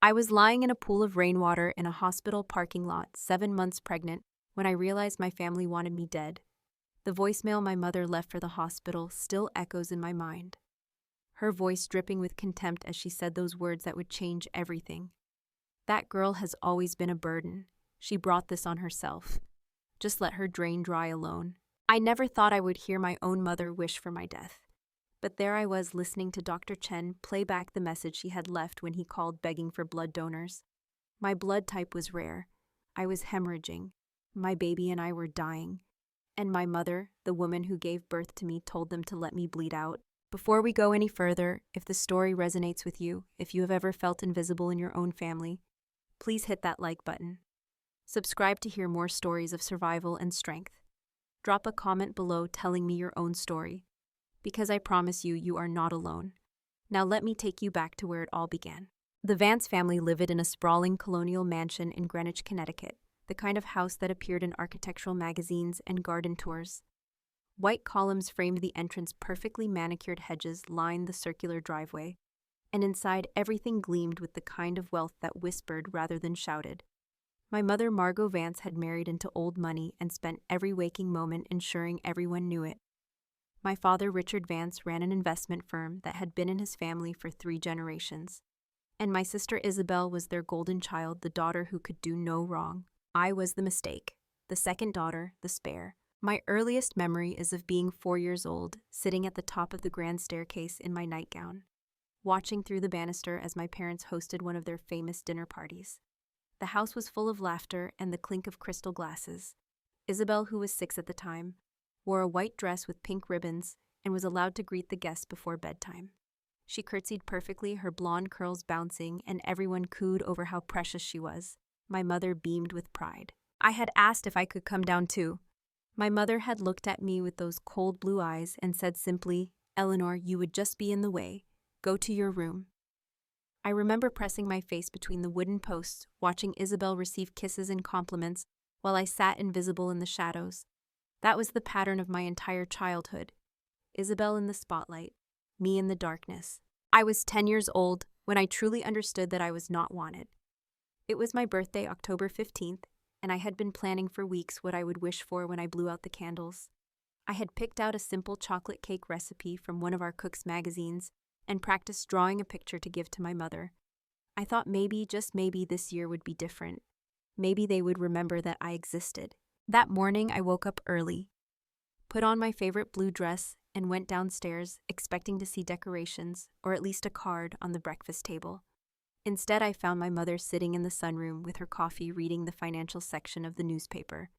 I was lying in a pool of rainwater in a hospital parking lot, 7 months pregnant, when I realized my family wanted me dead. The voicemail my mother left for the hospital still echoes in my mind. Her voice dripping with contempt as she said those words that would change everything. That girl has always been a burden. She brought this on herself. Just let her drain dry alone. I never thought I would hear my own mother wish for my death. But there I was listening to Dr. Chen play back the message she had left when he called begging for blood donors. My blood type was rare. I was hemorrhaging. My baby and I were dying. And my mother, the woman who gave birth to me, told them to let me bleed out. Before we go any further, if the story resonates with you, if you have ever felt invisible in your own family, please hit that like button. Subscribe to hear more stories of survival and strength. Drop a comment below telling me your own story, because I promise you, you are not alone. Now let me take you back to where it all began. The Vance family lived in a sprawling colonial mansion in Greenwich, Connecticut, the kind of house that appeared in architectural magazines and garden tours. White columns framed the entrance, perfectly manicured hedges lined the circular driveway, and inside everything gleamed with the kind of wealth that whispered rather than shouted. My mother, Margot Vance, had married into old money and spent every waking moment ensuring everyone knew it. My father, Richard Vance, ran an investment firm that had been in his family for 3 generations. And my sister Isabel was their golden child, the daughter who could do no wrong. I was the mistake, the second daughter, the spare. My earliest memory is of being 4 years old, sitting at the top of the grand staircase in my nightgown, watching through the banister as my parents hosted one of their famous dinner parties. The house was full of laughter and the clink of crystal glasses. Isabel, who was 6 at the time, wore a white dress with pink ribbons and was allowed to greet the guests before bedtime. She curtsied perfectly, her blonde curls bouncing, and everyone cooed over how precious she was. My mother beamed with pride. I had asked if I could come down too. My mother had looked at me with those cold blue eyes and said simply, "Eleanor, you would just be in the way. Go to your room." I remember pressing my face between the wooden posts, watching Isabel receive kisses and compliments while I sat invisible in the shadows. That was the pattern of my entire childhood. Isabel in the spotlight, me in the darkness. I was 10 years old when I truly understood that I was not wanted. It was my birthday, October 15th, and I had been planning for weeks what I would wish for when I blew out the candles. I had picked out a simple chocolate cake recipe from one of our cook's magazines and practiced drawing a picture to give to my mother. I thought maybe, just maybe, this year would be different. Maybe they would remember that I existed. That morning, I woke up early, put on my favorite blue dress, and went downstairs, expecting to see decorations, or at least a card, on the breakfast table. Instead, I found my mother sitting in the sunroom with her coffee reading the financial section of the newspaper.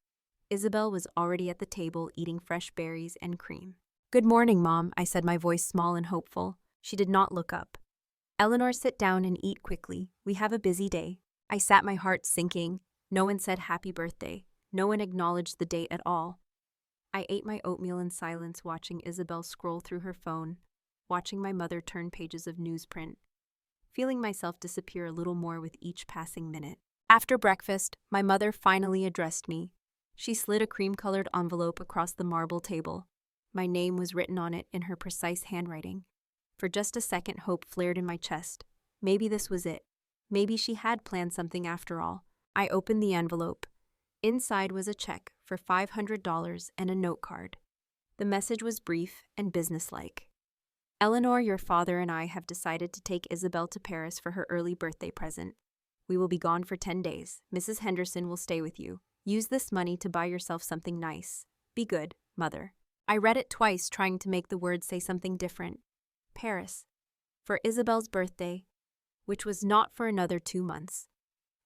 Isabel was already at the table eating fresh berries and cream. "Good morning, Mom," I said, my voice small and hopeful. She did not look up. "Eleanor, sit down and eat quickly. We have a busy day." I sat, my heart sinking. No one said happy birthday. No one acknowledged the date at all. I ate my oatmeal in silence, watching Isabel scroll through her phone, watching my mother turn pages of newsprint, feeling myself disappear a little more with each passing minute. After breakfast, my mother finally addressed me. She slid a cream-colored envelope across the marble table. My name was written on it in her precise handwriting. For just a second, hope flared in my chest. Maybe this was it. Maybe she had planned something after all. I opened the envelope. Inside was a check for $500 and a note card. The message was brief and businesslike. "Eleanor, your father and I have decided to take Isabel to Paris for her early birthday present. We will be gone for 10 days. Mrs. Henderson will stay with you. Use this money to buy yourself something nice. Be good, Mother." I read it twice, trying to make the words say something different. Paris. For Isabel's birthday, which was not for another 2 months.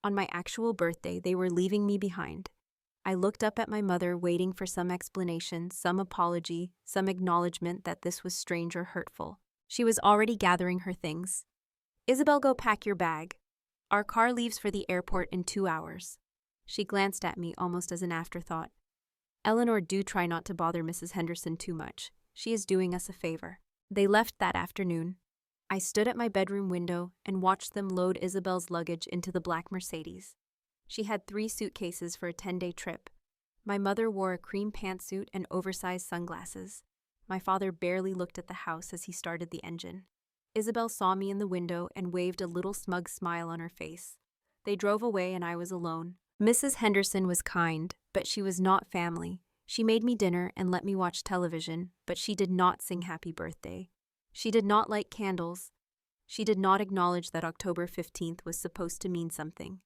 On my actual birthday, they were leaving me behind. I looked up at my mother, waiting for some explanation, some apology, some acknowledgement that this was strange or hurtful. She was already gathering her things. "Isabel, go pack your bag. Our car leaves for the airport in 2 hours." She glanced at me almost as an afterthought. "Eleanor, do try not to bother Mrs. Henderson too much. She is doing us a favor." They left that afternoon. I stood at my bedroom window and watched them load Isabel's luggage into the black Mercedes. She had 3 suitcases for a 10-day trip. My mother wore a cream pantsuit and oversized sunglasses. My father barely looked at the house as he started the engine. Isabel saw me in the window and waved a little smug smile on her face. They drove away and I was alone. Mrs. Henderson was kind, but she was not family. She made me dinner and let me watch television, but she did not sing happy birthday. She did not light candles. She did not acknowledge that October 15th was supposed to mean something.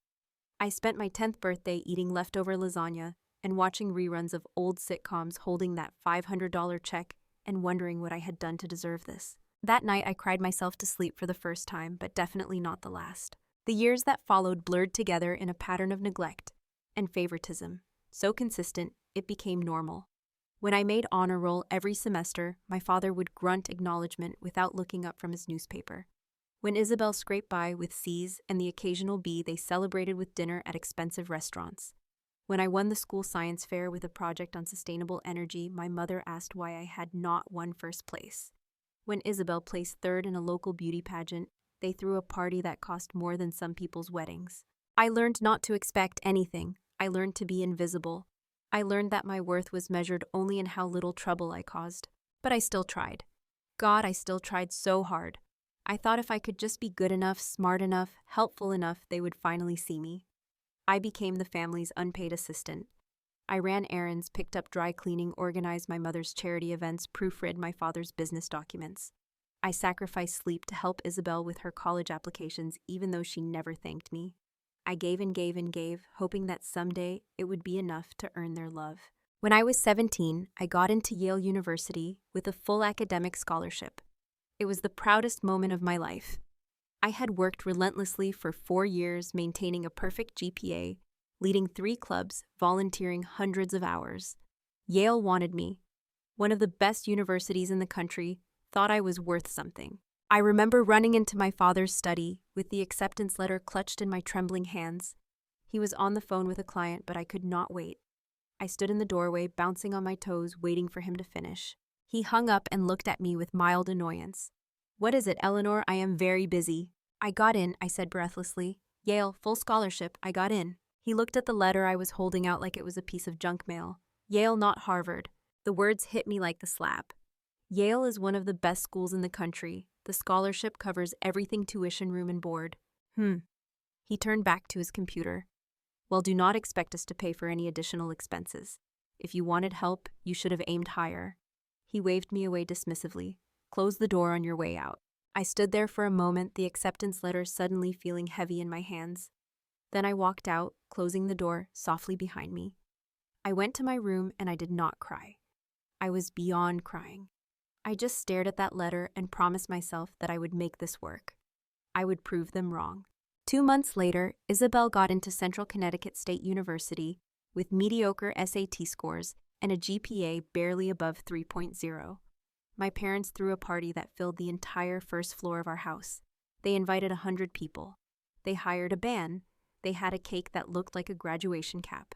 I spent my 10th birthday eating leftover lasagna and watching reruns of old sitcoms holding that $500 check and wondering what I had done to deserve this. That night I cried myself to sleep for the first time, but definitely not the last. The years that followed blurred together in a pattern of neglect and favoritism, so consistent it became normal. When I made honor roll every semester, my father would grunt acknowledgement without looking up from his newspaper. When Isabel scraped by with C's and the occasional B, they celebrated with dinner at expensive restaurants. When I won the school science fair with a project on sustainable energy, my mother asked why I had not won first place. When Isabel placed third in a local beauty pageant, they threw a party that cost more than some people's weddings. I learned not to expect anything. I learned to be invisible. I learned that my worth was measured only in how little trouble I caused. But I still tried. God, I still tried so hard. I thought if I could just be good enough, smart enough, helpful enough, they would finally see me. I became the family's unpaid assistant. I ran errands, picked up dry cleaning, organized my mother's charity events, proofread my father's business documents. I sacrificed sleep to help Isabel with her college applications, even though she never thanked me. I gave and gave and gave, hoping that someday it would be enough to earn their love. When I was 17, I got into Yale University with a full academic scholarship. It was the proudest moment of my life. I had worked relentlessly for 4 years, maintaining a perfect GPA, leading 3 clubs, volunteering hundreds of hours. Yale wanted me. One of the best universities in the country thought I was worth something. I remember running into my father's study with the acceptance letter clutched in my trembling hands. He was on the phone with a client, but I could not wait. I stood in the doorway, bouncing on my toes, waiting for him to finish. He hung up and looked at me with mild annoyance. "What is it, Eleanor? I am very busy." "I got in," I said breathlessly. "Yale, full scholarship, I got in." He looked at the letter I was holding out like it was a piece of junk mail. Yale, not Harvard. The words hit me like the slap. Yale is one of the best schools in the country. The scholarship covers everything: tuition, room, and board. He turned back to his computer. "Well, do not expect us to pay for any additional expenses. If you wanted help, you should have aimed higher." He waved me away dismissively. "Close the door on your way out." I stood there for a moment, the acceptance letter suddenly feeling heavy in my hands. Then I walked out, closing the door softly behind me. I went to my room and I did not cry. I was beyond crying. I just stared at that letter and promised myself that I would make this work. I would prove them wrong. 2 months later, Isabel got into Central Connecticut State University with mediocre SAT scores and a GPA barely above 3.0. My parents threw a party that filled the entire first floor of our house. They invited 100 people. They hired a band. They had a cake that looked like a graduation cap.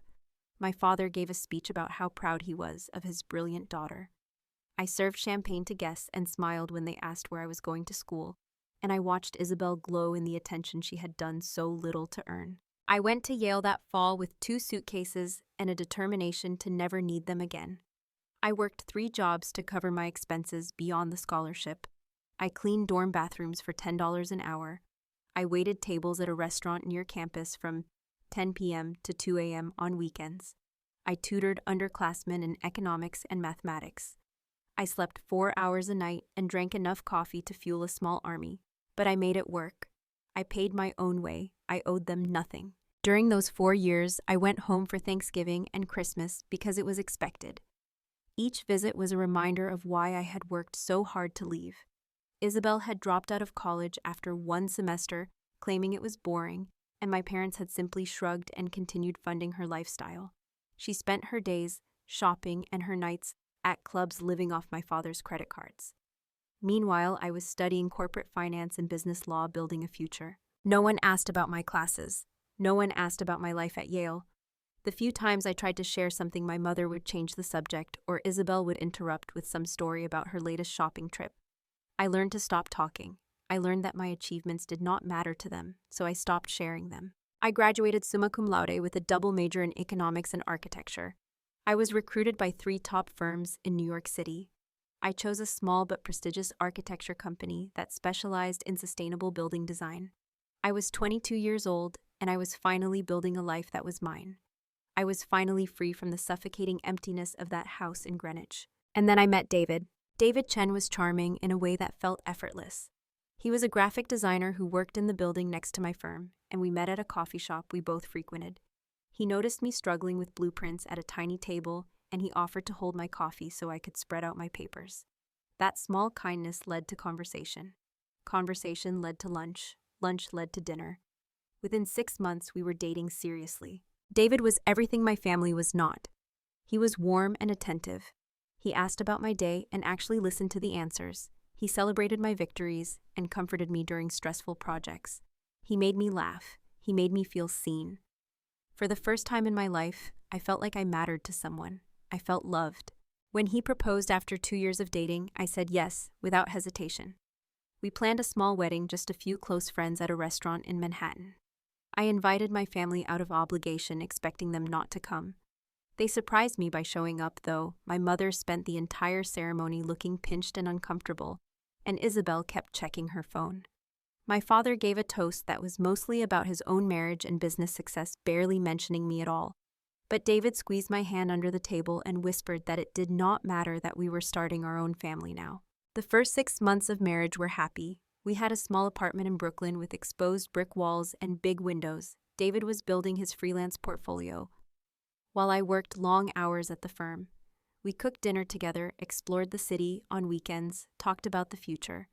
My father gave a speech about how proud he was of his brilliant daughter. I served champagne to guests and smiled when they asked where I was going to school, and I watched Isabel glow in the attention she had done so little to earn. I went to Yale that fall with 2 suitcases and a determination to never need them again. I worked 3 jobs to cover my expenses beyond the scholarship. I cleaned dorm bathrooms for $10 an hour. I waited tables at a restaurant near campus from 10 p.m. to 2 a.m. on weekends. I tutored underclassmen in economics and mathematics. I slept 4 hours a night and drank enough coffee to fuel a small army. But I made it work. I paid my own way. I owed them nothing. During those 4 years, I went home for Thanksgiving and Christmas because it was expected. Each visit was a reminder of why I had worked so hard to leave. Isabel had dropped out of college after 1 semester, claiming it was boring, and my parents had simply shrugged and continued funding her lifestyle. She spent her days shopping and her nights at clubs living off my father's credit cards. Meanwhile, I was studying corporate finance and business law, building a future. No one asked about my classes. No one asked about my life at Yale. The few times I tried to share something, my mother would change the subject, or Isabel would interrupt with some story about her latest shopping trip. I learned to stop talking. I learned that my achievements did not matter to them, so I stopped sharing them. I graduated summa cum laude with a double major in economics and architecture. I was recruited by 3 top firms in New York City. I chose a small but prestigious architecture company that specialized in sustainable building design. I was 22 years old, and I was finally building a life that was mine. I was finally free from the suffocating emptiness of that house in Greenwich. And then I met David. David Chen was charming in a way that felt effortless. He was a graphic designer who worked in the building next to my firm, and we met at a coffee shop we both frequented. He noticed me struggling with blueprints at a tiny table, and he offered to hold my coffee so I could spread out my papers. That small kindness led to conversation. Conversation led to lunch. Lunch led to dinner. Within 6 months, we were dating seriously. David was everything my family was not. He was warm and attentive. He asked about my day and actually listened to the answers. He celebrated my victories and comforted me during stressful projects. He made me laugh. He made me feel seen. For the first time in my life, I felt like I mattered to someone. I felt loved. When he proposed after 2 years of dating, I said yes, without hesitation. We planned a small wedding, just a few close friends at a restaurant in Manhattan. I invited my family out of obligation, expecting them not to come. They surprised me by showing up, though. My mother spent the entire ceremony looking pinched and uncomfortable, and Isabel kept checking her phone. My father gave a toast that was mostly about his own marriage and business success, barely mentioning me at all. But David squeezed my hand under the table and whispered that it did not matter, that we were starting our own family now. The first 6 months of marriage were happy. We had a small apartment in Brooklyn with exposed brick walls and big windows. David was building his freelance portfolio, while I worked long hours at the firm. We cooked dinner together, explored the city on weekends, talked about the future.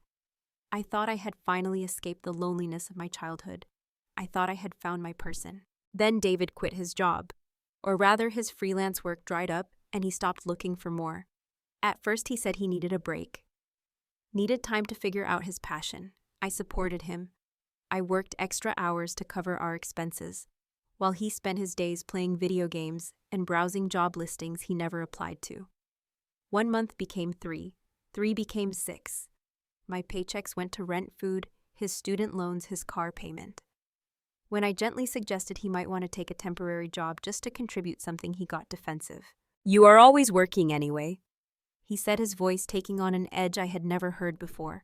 I thought I had finally escaped the loneliness of my childhood. I thought I had found my person. Then David quit his job. Or rather, his freelance work dried up and he stopped looking for more. At first, he said he needed a break. Needed time to figure out his passion. I supported him. I worked extra hours to cover our expenses, while he spent his days playing video games and browsing job listings he never applied to. 1 month became 3. 3 became 6. My paychecks went to rent, food, his student loans, his car payment. When I gently suggested he might want to take a temporary job just to contribute something, he got defensive. "You are always working anyway," he said, his voice taking on an edge I had never heard before.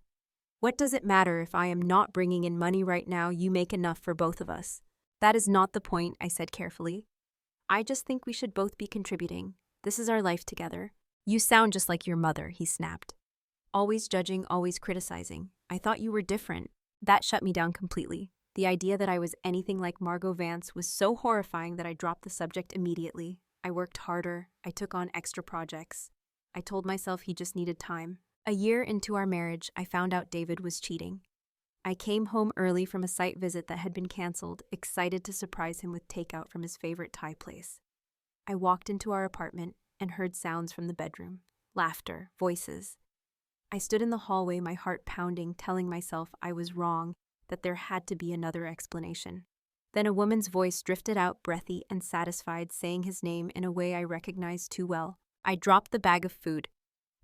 "What does it matter if I am not bringing in money right now? You make enough for both of us." "That is not the point," I said carefully. "I just think we should both be contributing. This is our life together." "You sound just like your mother," he snapped. "Always judging, always criticizing. I thought you were different." That shut me down completely. The idea that I was anything like Margot Vance was so horrifying that I dropped the subject immediately. I worked harder. I took on extra projects. I told myself he just needed time. A year into our marriage, I found out David was cheating. I came home early from a site visit that had been canceled, excited to surprise him with takeout from his favorite Thai place. I walked into our apartment and heard sounds from the bedroom. Laughter, voices. I stood in the hallway, my heart pounding, telling myself I was wrong, that there had to be another explanation. Then a woman's voice drifted out, breathy and satisfied, saying his name in a way I recognized too well. I dropped the bag of food.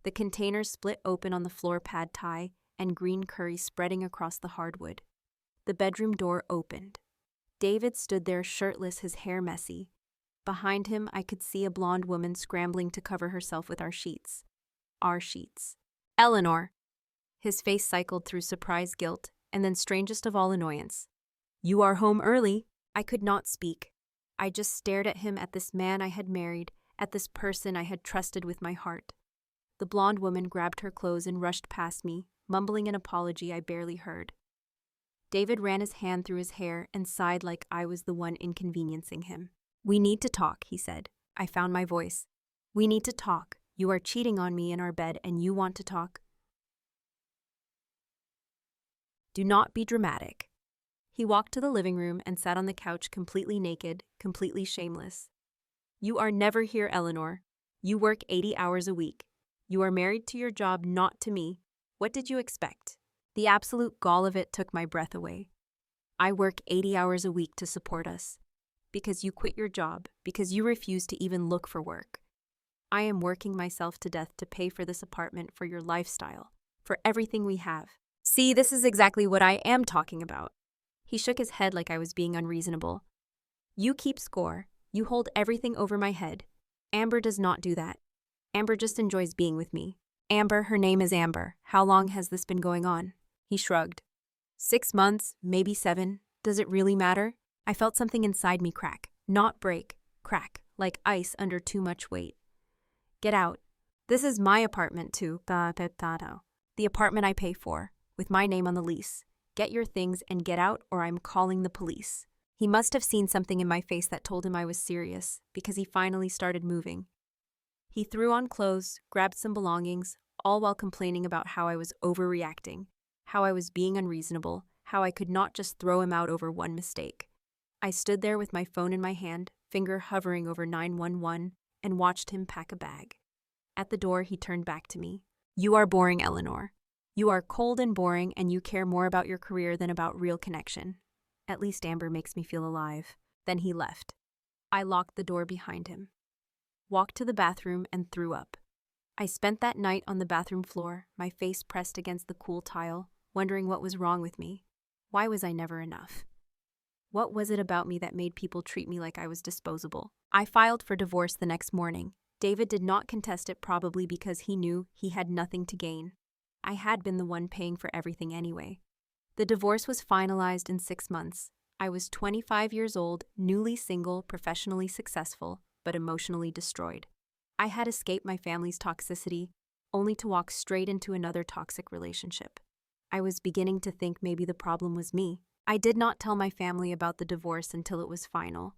The container split open on the floor, pad thai and green curry spreading across the hardwood. The bedroom door opened. David stood there, shirtless, his hair messy. Behind him, I could see a blonde woman scrambling to cover herself with our sheets. Our sheets. "Eleanor." His face cycled through surprise, guilt, and then strangest of all, annoyance. "You are home early." I could not speak. I just stared at him, at this man I had married, at this person I had trusted with my heart. The blonde woman grabbed her clothes and rushed past me, mumbling an apology I barely heard. David ran his hand through his hair and sighed like I was the one inconveniencing him. "We need to talk," he said. I found my voice. "We need to talk. You are cheating on me in our bed and you want to talk?" "Do not be dramatic." He walked to the living room and sat on the couch, completely naked, completely shameless. "You are never here, Eleanor. You work 80 hours a week. You are married to your job, not to me. What did you expect?" The absolute gall of it took my breath away. "I work 80 hours a week to support us. Because you quit your job, because you refuse to even look for work. I am working myself to death to pay for this apartment, for your lifestyle, for everything we have. See, this is exactly what I am talking about." He shook his head like I was being unreasonable. "You keep score. You hold everything over my head. Amber does not do that. Amber just enjoys being with me. Amber, her name is Amber. How long has this been going on? He shrugged. 6 months, maybe 7. Does it really matter? I felt something inside me crack. Not break. Crack. Like ice under too much weight. Get out. This is my apartment too. The apartment I pay for, with my name on the lease. Get your things and get out or I'm calling the police. He must have seen something in my face that told him I was serious, because he finally started moving. He threw on clothes, grabbed some belongings, all while complaining about how I was overreacting, how I was being unreasonable, how I could not just throw him out over one mistake. I stood there with my phone in my hand, finger hovering over 911, and watched him pack a bag. At the door, he turned back to me. You are boring, Eleanor. You are cold and boring, and you care more about your career than about real connection. At least Amber makes me feel alive. Then he left. I locked the door behind him, walked to the bathroom, and threw up. I spent that night on the bathroom floor, my face pressed against the cool tile, wondering what was wrong with me. Why was I never enough? What was it about me that made people treat me like I was disposable? I filed for divorce the next morning. David did not contest it, probably because he knew he had nothing to gain. I had been the one paying for everything anyway. The divorce was finalized in 6 months. I was 25 years old, newly single, professionally successful, but emotionally destroyed. I had escaped my family's toxicity, only to walk straight into another toxic relationship. I was beginning to think maybe the problem was me. I did not tell my family about the divorce until it was final.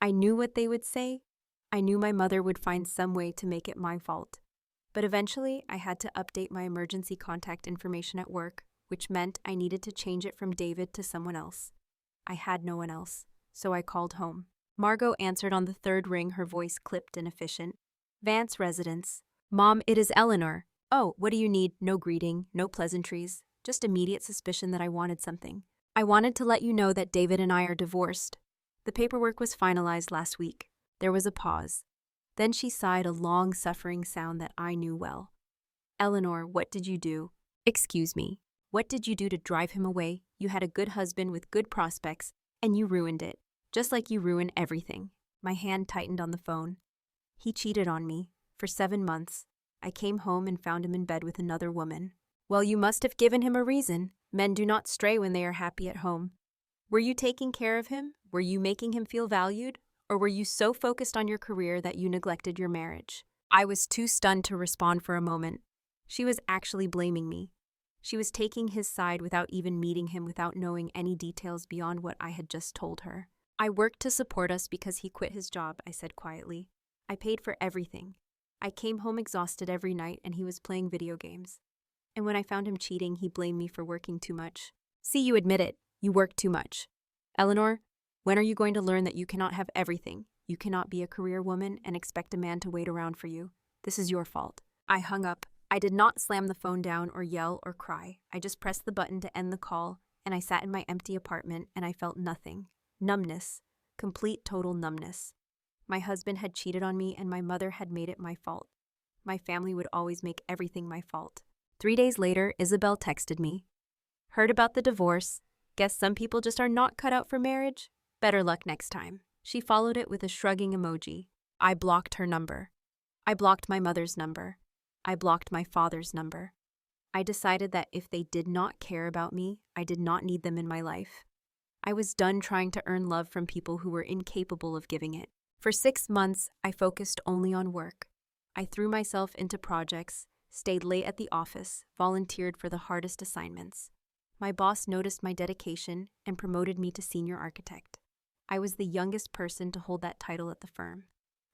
I knew what they would say. I knew my mother would find some way to make it my fault. But eventually, I had to update my emergency contact information at work, which meant I needed to change it from David to someone else. I had no one else, so I called home. Margot answered on the third ring, her voice clipped and efficient. Vance residence. Mom, it is Eleanor. Oh, what do you need? No greeting, no pleasantries, just immediate suspicion that I wanted something. I wanted to let you know that David and I are divorced. The paperwork was finalized last week. There was a pause. Then she sighed, a long, suffering sound that I knew well. Eleanor, what did you do? Excuse me. What did you do to drive him away? You had a good husband with good prospects, and you ruined it. Just like you ruin everything. My hand tightened on the phone. He cheated on me. For 7 months. I came home and found him in bed with another woman. Well, you must have given him a reason. Men do not stray when they are happy at home. Were you taking care of him? Were you making him feel valued? Or were you so focused on your career that you neglected your marriage? I was too stunned to respond for a moment. She was actually blaming me. She was taking his side without even meeting him, without knowing any details beyond what I had just told her. I worked to support us because he quit his job, I said quietly. I paid for everything. I came home exhausted every night and he was playing video games. And when I found him cheating, he blamed me for working too much. See, you admit it. You work too much. Eleanor, when are you going to learn that you cannot have everything? You cannot be a career woman and expect a man to wait around for you. This is your fault. I hung up. I did not slam the phone down or yell or cry. I just pressed the button to end the call, and I sat in my empty apartment and I felt nothing. Numbness. Complete, total numbness. My husband had cheated on me and my mother had made it my fault. My family would always make everything my fault. 3 days later, Isabel texted me. Heard about the divorce. Guess some people just are not cut out for marriage. Better luck next time. She followed it with a shrugging emoji. I blocked her number. I blocked my mother's number. I blocked my father's number. I decided that if they did not care about me, I did not need them in my life. I was done trying to earn love from people who were incapable of giving it. For 6 months, I focused only on work. I threw myself into projects, stayed late at the office, volunteered for the hardest assignments. My boss noticed my dedication and promoted me to senior architect. I was the youngest person to hold that title at the firm.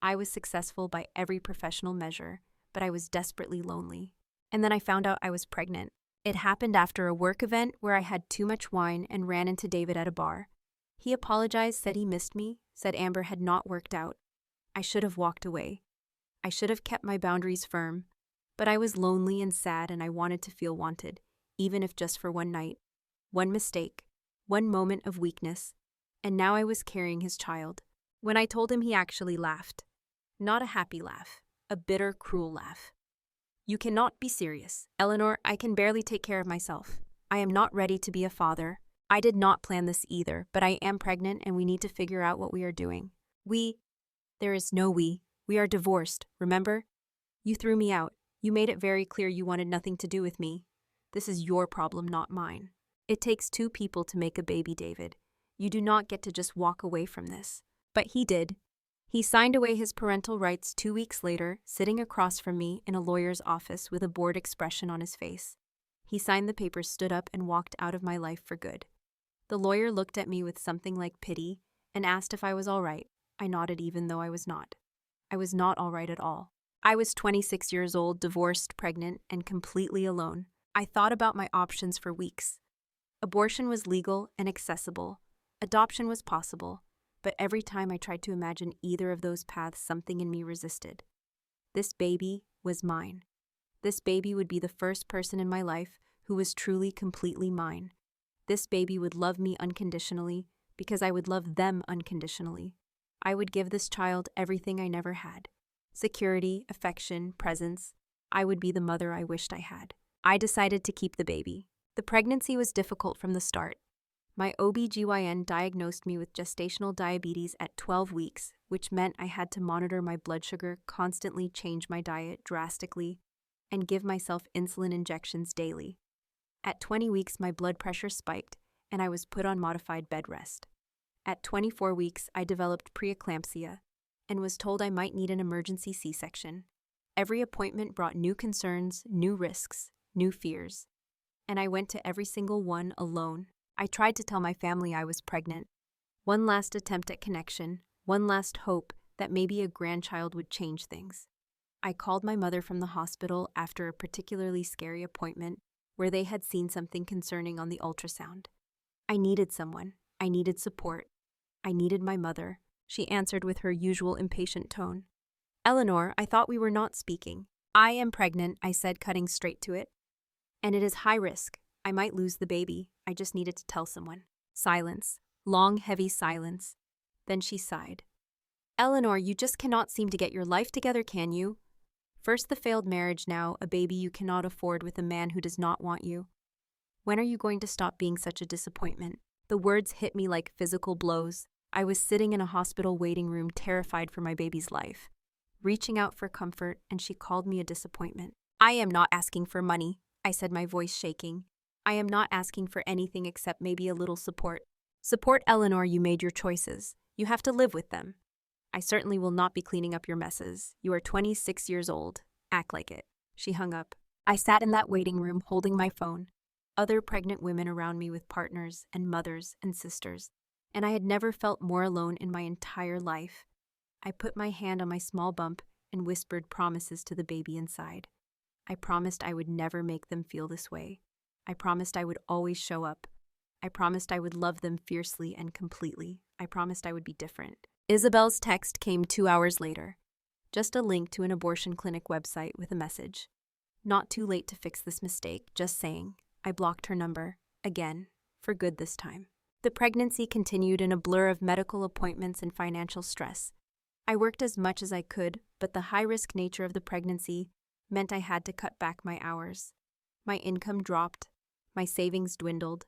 I was successful by every professional measure, but I was desperately lonely. And then I found out I was pregnant. It happened after a work event where I had too much wine and ran into David at a bar. He apologized, said he missed me, said Amber had not worked out. I should have walked away. I should have kept my boundaries firm. But I was lonely and sad and I wanted to feel wanted, even if just for one night. One mistake, one moment of weakness, and now I was carrying his child. When I told him, he actually laughed. Not a happy laugh. A bitter, cruel laugh. You cannot be serious. Eleanor, I can barely take care of myself. I am not ready to be a father. I did not plan this either, but I am pregnant and we need to figure out what we are doing. There is no we. We are divorced, remember? You threw me out. You made it very clear you wanted nothing to do with me. This is your problem, not mine. It takes two people to make a baby, David. You do not get to just walk away from this. But he did. He signed away his parental rights 2 weeks later, sitting across from me in a lawyer's office with a bored expression on his face. He signed the papers, stood up, and walked out of my life for good. The lawyer looked at me with something like pity and asked if I was all right. I nodded even though I was not. I was not all right at all. I was 26 years old, divorced, pregnant, and completely alone. I thought about my options for weeks. Abortion was legal and accessible. Adoption was possible. But every time I tried to imagine either of those paths, something in me resisted. This baby was mine. This baby would be the first person in my life who was truly, completely mine. This baby would love me unconditionally because I would love them unconditionally. I would give this child everything I never had. Security, affection, presence. I would be the mother I wished I had. I decided to keep the baby. The pregnancy was difficult from the start. My OB/GYN diagnosed me with gestational diabetes at 12 weeks, which meant I had to monitor my blood sugar, constantly change my diet drastically, and give myself insulin injections daily. At 20 weeks, my blood pressure spiked, and I was put on modified bed rest. At 24 weeks, I developed preeclampsia and was told I might need an emergency C-section. Every appointment brought new concerns, new risks, new fears, and I went to every single one alone. I tried to tell my family I was pregnant. One last attempt at connection, one last hope that maybe a grandchild would change things. I called my mother from the hospital after a particularly scary appointment where they had seen something concerning on the ultrasound. I needed someone. I needed support. I needed my mother. She answered with her usual impatient tone. Eleanor, I thought we were not speaking. I am pregnant, I said, cutting straight to it. And it is high risk. I might lose the baby. I just needed to tell someone. Silence. Long, heavy silence. Then she sighed. Eleanor, you just cannot seem to get your life together, can you? First the failed marriage, now a baby you cannot afford with a man who does not want you. When are you going to stop being such a disappointment? The words hit me like physical blows. I was sitting in a hospital waiting room, terrified for my baby's life, reaching out for comfort, and she called me a disappointment. I am not asking for money, I said, my voice shaking. I am not asking for anything except maybe a little support. Support, Eleanor, you made your choices. You have to live with them. I certainly will not be cleaning up your messes. You are 26 years old. Act like it. She hung up. I sat in that waiting room holding my phone. Other pregnant women around me with partners and mothers and sisters, and I had never felt more alone in my entire life. I put my hand on my small bump and whispered promises to the baby inside. I promised I would never make them feel this way. I promised I would always show up. I promised I would love them fiercely and completely. I promised I would be different. Isabel's text came 2 hours later. Just a link to an abortion clinic website with a message. Not too late to fix this mistake, just saying. I blocked her number. Again. For good this time. The pregnancy continued in a blur of medical appointments and financial stress. I worked as much as I could, but the high-risk nature of the pregnancy meant I had to cut back my hours. My income dropped. My savings dwindled.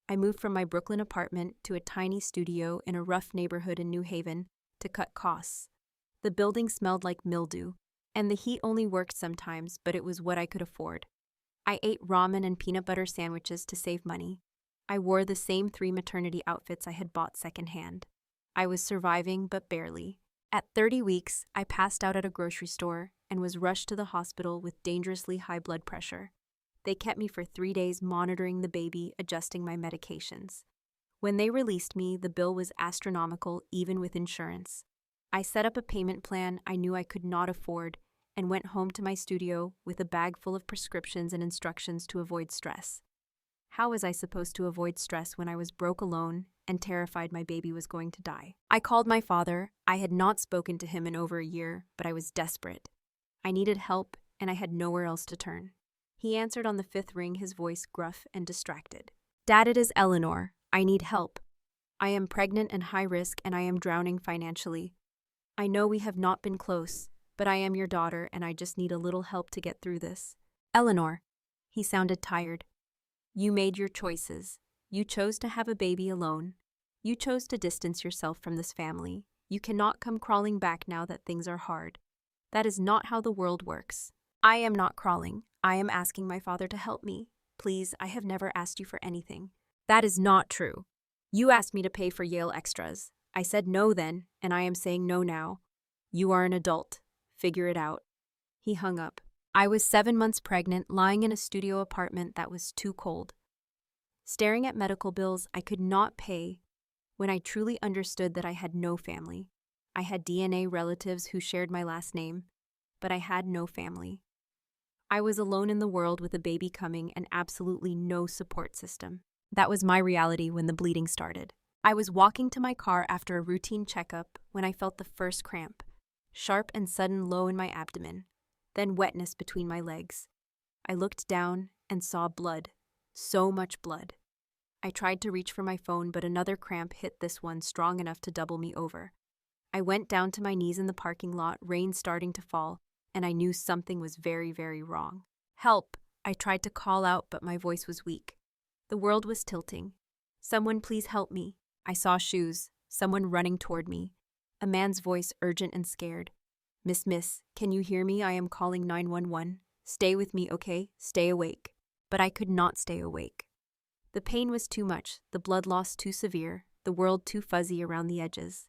I moved from my Brooklyn apartment to a tiny studio in a rough neighborhood in New Haven to cut costs. The building smelled like mildew, and the heat only worked sometimes, but it was what I could afford. I ate ramen and peanut butter sandwiches to save money. I wore the same 3 maternity outfits I had bought secondhand. I was surviving, but barely. At 30 weeks, I passed out at a grocery store and was rushed to the hospital with dangerously high blood pressure. They kept me for 3 days monitoring the baby, adjusting my medications. When they released me, the bill was astronomical, even with insurance. I set up a payment plan I knew I could not afford and went home to my studio with a bag full of prescriptions and instructions to avoid stress. How was I supposed to avoid stress when I was broke, alone, and terrified my baby was going to die? I called my father. I had not spoken to him in over a year, but I was desperate. I needed help, and I had nowhere else to turn. He answered on the 5th ring, his voice gruff and distracted. Dad, it is Eleanor. I need help. I am pregnant and high risk, and I am drowning financially. I know we have not been close, but I am your daughter, and I just need a little help to get through this. Eleanor. He sounded tired. You made your choices. You chose to have a baby alone. You chose to distance yourself from this family. You cannot come crawling back now that things are hard. That is not how the world works. I am not crawling. I am asking my father to help me. Please, I have never asked you for anything. That is not true. You asked me to pay for Yale extras. I said no then, and I am saying no now. You are an adult. Figure it out. He hung up. I was 7 months pregnant, lying in a studio apartment that was too cold. Staring at medical bills I could not pay when I truly understood that I had no family. I had DNA relatives who shared my last name, but I had no family. I was alone in the world with a baby coming and absolutely no support system. That was my reality when the bleeding started. I was walking to my car after a routine checkup when I felt the first cramp, sharp and sudden low in my abdomen, then wetness between my legs. I looked down and saw blood, so much blood. I tried to reach for my phone, but another cramp hit this one strong enough to double me over. I went down to my knees in the parking lot, rain starting to fall, and I knew something was very, very wrong. Help! I tried to call out, but my voice was weak. The world was tilting. Someone please help me. I saw shoes, someone running toward me. A man's voice, urgent and scared. Miss, can you hear me? I am calling 911. Stay with me, okay? Stay awake. But I could not stay awake. The pain was too much, the blood loss too severe, the world too fuzzy around the edges.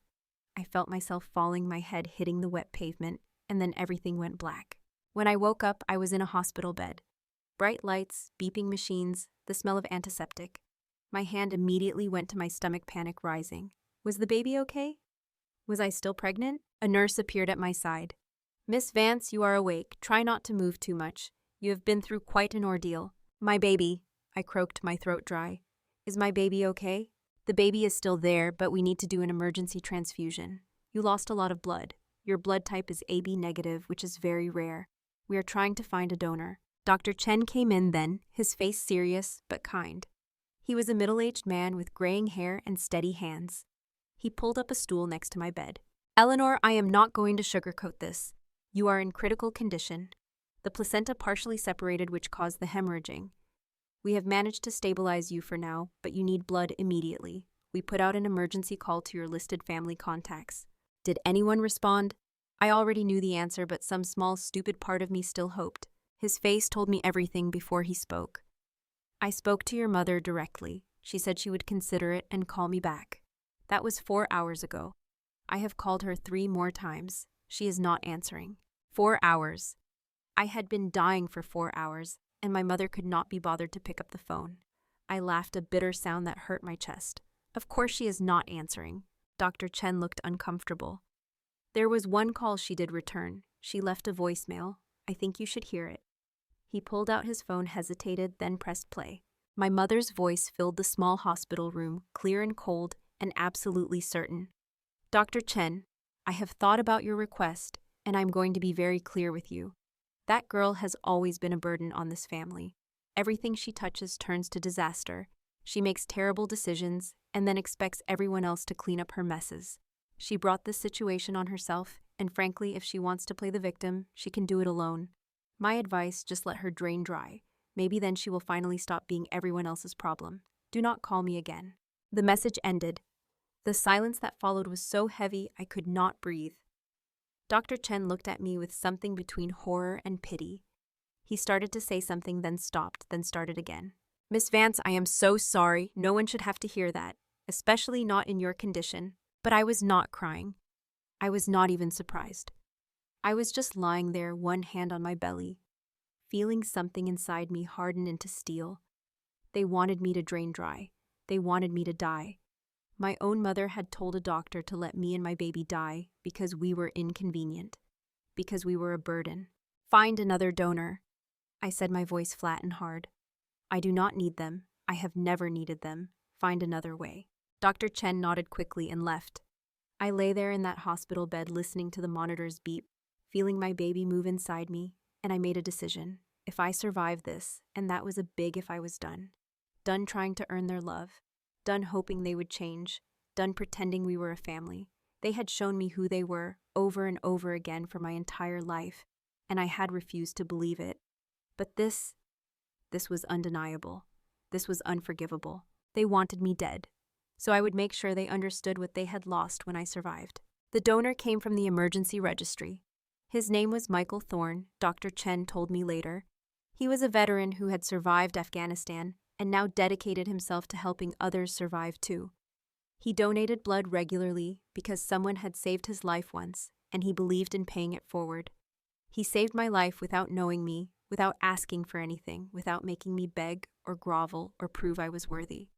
I felt myself falling, my head hitting the wet pavement, and then everything went black. When I woke up, I was in a hospital bed. Bright lights, beeping machines, the smell of antiseptic. My hand immediately went to my stomach, panic rising. Was the baby okay? Was I still pregnant? A nurse appeared at my side. Miss Vance, you are awake. Try not to move too much. You have been through quite an ordeal. My baby, I croaked, my throat dry. Is my baby okay? The baby is still there, but we need to do an emergency transfusion. You lost a lot of blood. Your blood type is AB negative, which is very rare. We are trying to find a donor. Dr. Chen came in then, his face serious but kind. He was a middle-aged man with graying hair and steady hands. He pulled up a stool next to my bed. Eleanor, I am not going to sugarcoat this. You are in critical condition. The placenta partially separated, which caused the hemorrhaging. We have managed to stabilize you for now, but you need blood immediately. We put out an emergency call to your listed family contacts. Did anyone respond? I already knew the answer, but some small, stupid part of me still hoped. His face told me everything before he spoke. I spoke to your mother directly. She said she would consider it and call me back. That was 4 hours ago. I have called her 3 more times. She is not answering. 4 hours. I had been dying for 4 hours, and my mother could not be bothered to pick up the phone. I laughed, a bitter sound that hurt my chest. Of course she is not answering. Dr. Chen looked uncomfortable. There was one call she did return. She left a voicemail. I think you should hear it. He pulled out his phone, hesitated, then pressed play. My mother's voice filled the small hospital room, clear and cold, and absolutely certain. Dr. Chen, I have thought about your request, and I'm going to be very clear with you. That girl has always been a burden on this family. Everything she touches turns to disaster. She makes terrible decisions and then expects everyone else to clean up her messes. She brought this situation on herself, and frankly, if she wants to play the victim, she can do it alone. My advice, just let her drain dry. Maybe then she will finally stop being everyone else's problem. Do not call me again. The message ended. The silence that followed was so heavy I could not breathe. Dr. Chen looked at me with something between horror and pity. He started to say something, then stopped, then started again. Miss Vance, I am so sorry. No one should have to hear that, especially not in your condition. But I was not crying. I was not even surprised. I was just lying there, one hand on my belly, feeling something inside me harden into steel. They wanted me to drain dry. They wanted me to die. My own mother had told a doctor to let me and my baby die because we were inconvenient, because we were a burden. Find another donor. I said, my voice flat and hard. I do not need them. I have never needed them. Find another way. Dr. Chen nodded quickly and left. I lay there in that hospital bed listening to the monitors beep, feeling my baby move inside me, and I made a decision. If I survived this, and that was a big if, I was done. Done trying to earn their love. Done hoping they would change. Done pretending we were a family. They had shown me who they were over and over again for my entire life, and I had refused to believe it. But this was undeniable. This was unforgivable. They wanted me dead. So I would make sure they understood what they had lost when I survived. The donor came from the emergency registry. His name was Michael Thorne, Dr. Chen told me later. He was a veteran who had survived Afghanistan and now dedicated himself to helping others survive too. He donated blood regularly because someone had saved his life once, and he believed in paying it forward. He saved my life without knowing me, without asking for anything, without making me beg or grovel or prove I was worthy.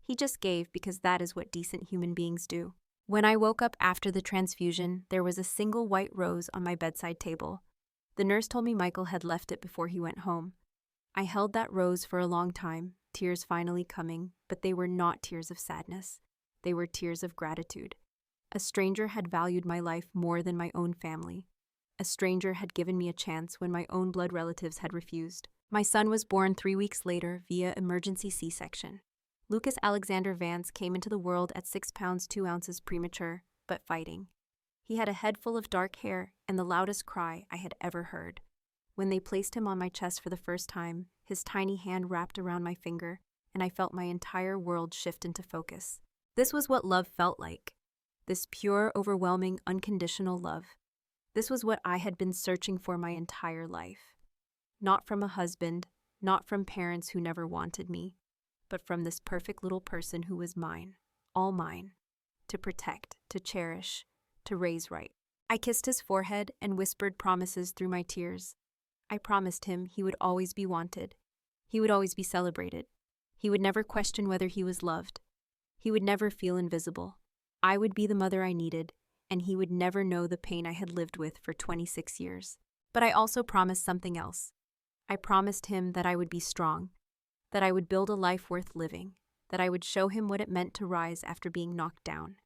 He just gave because that is what decent human beings do. When I woke up after the transfusion, there was a single white rose on my bedside table. The nurse told me Michael had left it before he went home. I held that rose for a long time, tears finally coming, but they were not tears of sadness. They were tears of gratitude. A stranger had valued my life more than my own family. A stranger had given me a chance when my own blood relatives had refused. My son was born 3 weeks later via emergency C-section. Lucas Alexander Vance came into the world at 6 pounds 2 ounces premature, but fighting. He had a head full of dark hair and the loudest cry I had ever heard. When they placed him on my chest for the first time, his tiny hand wrapped around my finger, and I felt my entire world shift into focus. This was what love felt like. This pure, overwhelming, unconditional love. This was what I had been searching for my entire life. Not from a husband, not from parents who never wanted me, but from this perfect little person who was mine, all mine, to protect, to cherish, to raise right. I kissed his forehead and whispered promises through my tears. I promised him he would always be wanted. He would always be celebrated. He would never question whether he was loved. He would never feel invisible. I would be the mother I needed, and he would never know the pain I had lived with for 26 years. But I also promised something else. I promised him that I would be strong, that I would build a life worth living, that I would show him what it meant to rise after being knocked down.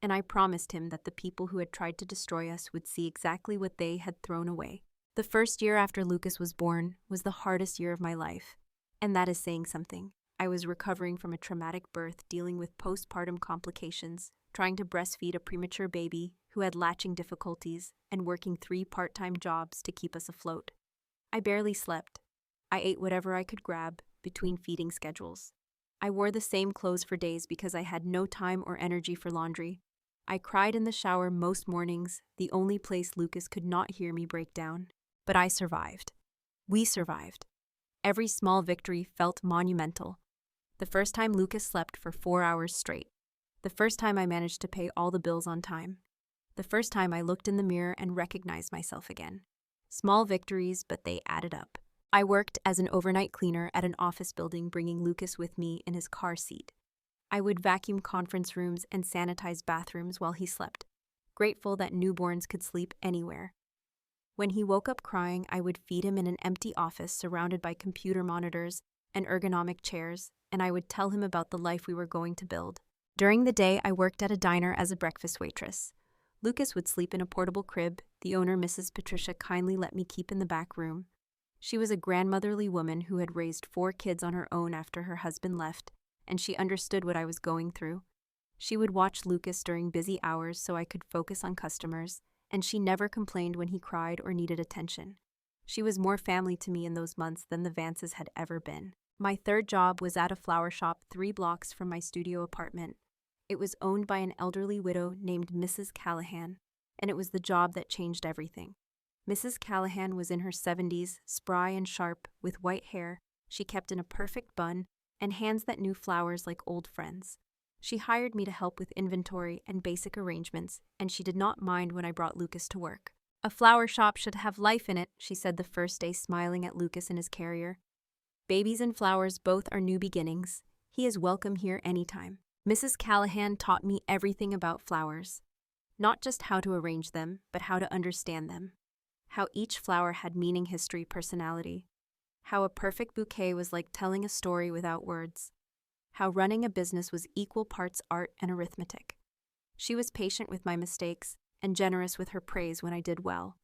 And I promised him that the people who had tried to destroy us would see exactly what they had thrown away. The first year after Lucas was born was the hardest year of my life, and that is saying something. I was recovering from a traumatic birth, dealing with postpartum complications, trying to breastfeed a premature baby who had latching difficulties, and working 3 part-time jobs to keep us afloat. I barely slept. I ate whatever I could grab between feeding schedules. I wore the same clothes for days because I had no time or energy for laundry. I cried in the shower most mornings, the only place Lucas could not hear me break down. But I survived. We survived. Every small victory felt monumental. The first time Lucas slept for 4 hours straight. The first time I managed to pay all the bills on time. The first time I looked in the mirror and recognized myself again. Small victories, but they added up. I worked as an overnight cleaner at an office building, bringing Lucas with me in his car seat. I would vacuum conference rooms and sanitize bathrooms while he slept, grateful that newborns could sleep anywhere. When he woke up crying, I would feed him in an empty office surrounded by computer monitors and ergonomic chairs, and I would tell him about the life we were going to build. During the day, I worked at a diner as a breakfast waitress. Lucas would sleep in a portable crib. The owner, Mrs. Patricia, kindly let me keep in the back room. She was a grandmotherly woman who had raised 4 kids on her own after her husband left, and she understood what I was going through. She would watch Lucas during busy hours so I could focus on customers, and she never complained when he cried or needed attention. She was more family to me in those months than the Vances had ever been. My third job was at a flower shop 3 blocks from my studio apartment. It was owned by an elderly widow named Mrs. Callahan, and it was the job that changed everything. Mrs. Callahan was in her 70s, spry and sharp, with white hair she kept in a perfect bun, and hands that knew flowers like old friends. She hired me to help with inventory and basic arrangements, and she did not mind when I brought Lucas to work. "A flower shop should have life in it," she said the first day, smiling at Lucas in his carrier. "Babies and flowers both are new beginnings. He is welcome here anytime." Mrs. Callahan taught me everything about flowers. Not just how to arrange them, but how to understand them. How each flower had meaning, history, personality. How a perfect bouquet was like telling a story without words. How running a business was equal parts art and arithmetic. She was patient with my mistakes and generous with her praise when I did well.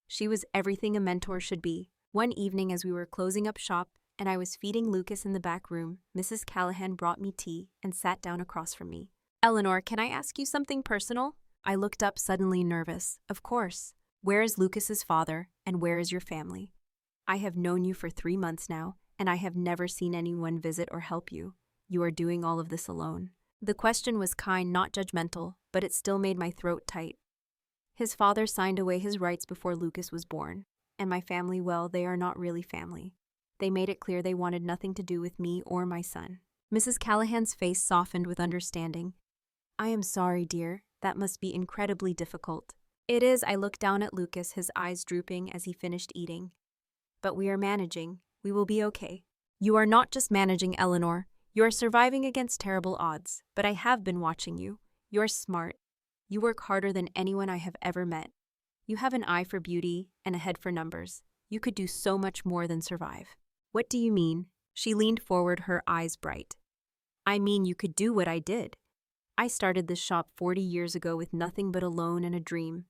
She was everything a mentor should be. One evening as we were closing up shop and I was feeding Lucas in the back room, Mrs. Callahan brought me tea and sat down across from me. "Eleanor, can I ask you something personal?" I looked up, suddenly nervous. "Of course. Where is Lucas's father, and where is your family? I have known you for 3 months now, and I have never seen anyone visit or help you. You are doing all of this alone." The question was kind, not judgmental, but it still made my throat tight. His father signed away his rights before Lucas was born, and my family, well, they are not really family. They made it clear they wanted nothing to do with me or my son. Mrs. Callahan's face softened with understanding. I am sorry, dear. That must be incredibly difficult. It is. I looked down at Lucas, his eyes drooping as he finished eating. But we are managing. We will be okay. You are not just managing, Eleanor. You are surviving against terrible odds. But I have been watching you. You're smart. You work harder than anyone I have ever met. You have an eye for beauty and a head for numbers. You could do so much more than survive. What do you mean? She leaned forward, her eyes bright. I mean, you could do what I did. I started this shop 40 years ago with nothing but a loan and a dream.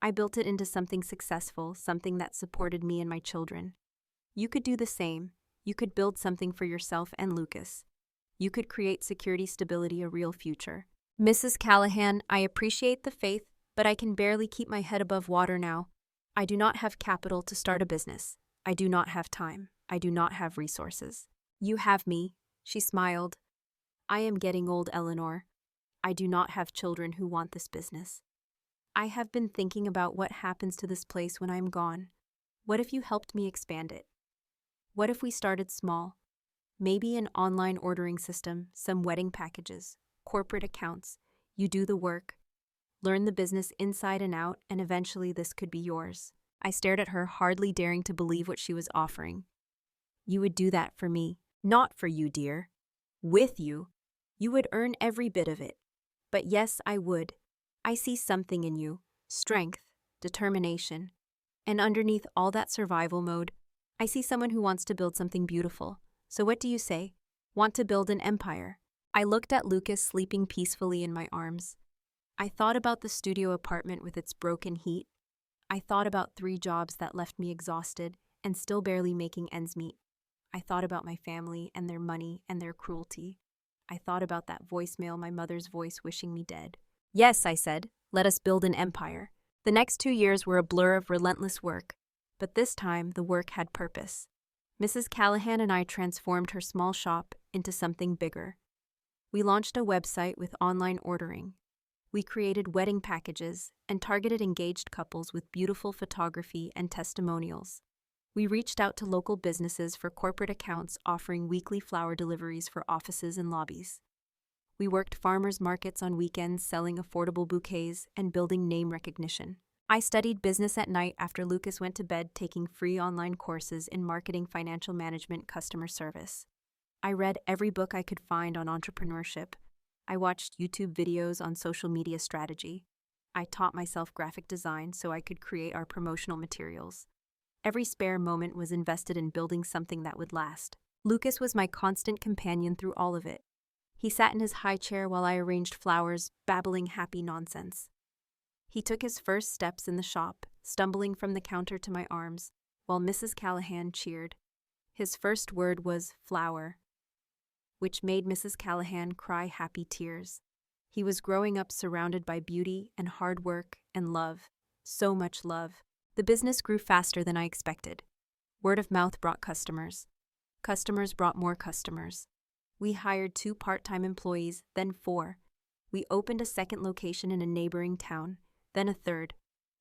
I built it into something successful, something that supported me and my children. You could do the same. You could build something for yourself and Lucas. You could create security, stability, a real future. Mrs. Callahan, I appreciate the faith, but I can barely keep my head above water now. I do not have capital to start a business. I do not have time. I do not have resources. You have me, she smiled. I am getting old, Eleanor. I do not have children who want this business. I have been thinking about what happens to this place when I am gone. What if you helped me expand it? What if we started small? Maybe an online ordering system, some wedding packages, corporate accounts. You do the work, learn the business inside and out, and eventually this could be yours. I stared at her, hardly daring to believe what she was offering. You would do that for me. Not for you, dear. With you. You would earn every bit of it. But yes, I would. I see something in you. Strength, determination. And underneath all that survival mode, I see someone who wants to build something beautiful. So what do you say? Want to build an empire? I looked at Lucas sleeping peacefully in my arms. I thought about the studio apartment with its broken heat. I thought about 3 jobs that left me exhausted and still barely making ends meet. I thought about my family and their money and their cruelty. I thought about that voicemail, my mother's voice wishing me dead. Yes, I said, let us build an empire. The next 2 years were a blur of relentless work, but this time the work had purpose. Mrs. Callahan and I transformed her small shop into something bigger. We launched a website with online ordering. We created wedding packages and targeted engaged couples with beautiful photography and testimonials. We reached out to local businesses for corporate accounts, offering weekly flower deliveries for offices and lobbies. We worked farmers markets on weekends, selling affordable bouquets and building name recognition. I studied business at night after Lucas went to bed, taking free online courses in marketing, financial management, customer service. I read every book I could find on entrepreneurship. I watched YouTube videos on social media strategy. I taught myself graphic design so I could create our promotional materials. Every spare moment was invested in building something that would last. Lucas was my constant companion through all of it. He sat in his high chair while I arranged flowers, babbling happy nonsense. He took his first steps in the shop, stumbling from the counter to my arms, while Mrs. Callahan cheered. His first word was flower, which made Mrs. Callahan cry happy tears. He was growing up surrounded by beauty and hard work and love, so much love. The business grew faster than I expected. Word of mouth brought customers. Customers brought more customers. We hired 2 part-time employees, then 4. We opened a second location in a neighboring town, then a third.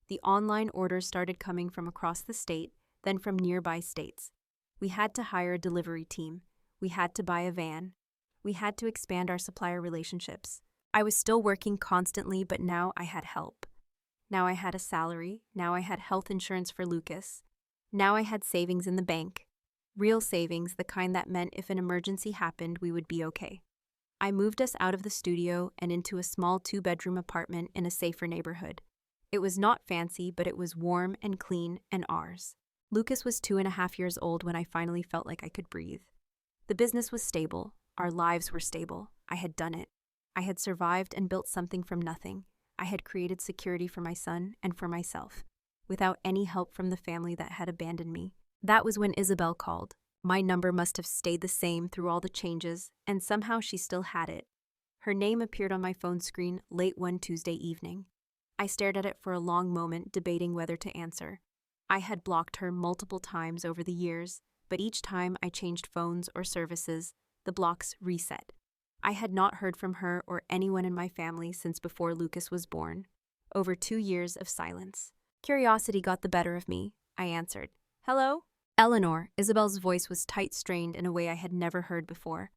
The online orders started coming from across the state, then from nearby states. We had to hire a delivery team. We had to buy a van. We had to expand our supplier relationships. I was still working constantly, but now I had help. Now I had a salary. Now I had health insurance for Lucas. Now I had savings in the bank. Real savings, the kind that meant if an emergency happened, we would be okay. I moved us out of the studio and into a small 2-bedroom apartment in a safer neighborhood. It was not fancy, but it was warm and clean and ours. Lucas was 2.5 years old when I finally felt like I could breathe. The business was stable. Our lives were stable. I had done it. I had survived and built something from nothing. I had created security for my son and for myself, without any help from the family that had abandoned me. That was when Isabel called. My number must have stayed the same through all the changes, and somehow she still had it. Her name appeared on my phone screen late one Tuesday evening. I stared at it for a long moment, debating whether to answer. I had blocked her multiple times over the years, but each time I changed phones or services, the blocks reset. I had not heard from her or anyone in my family since before Lucas was born. over 2 years of silence. Curiosity got the better of me. I answered, "Hello?" Eleanor, Isabel's voice was tight-strained in a way I had never heard before.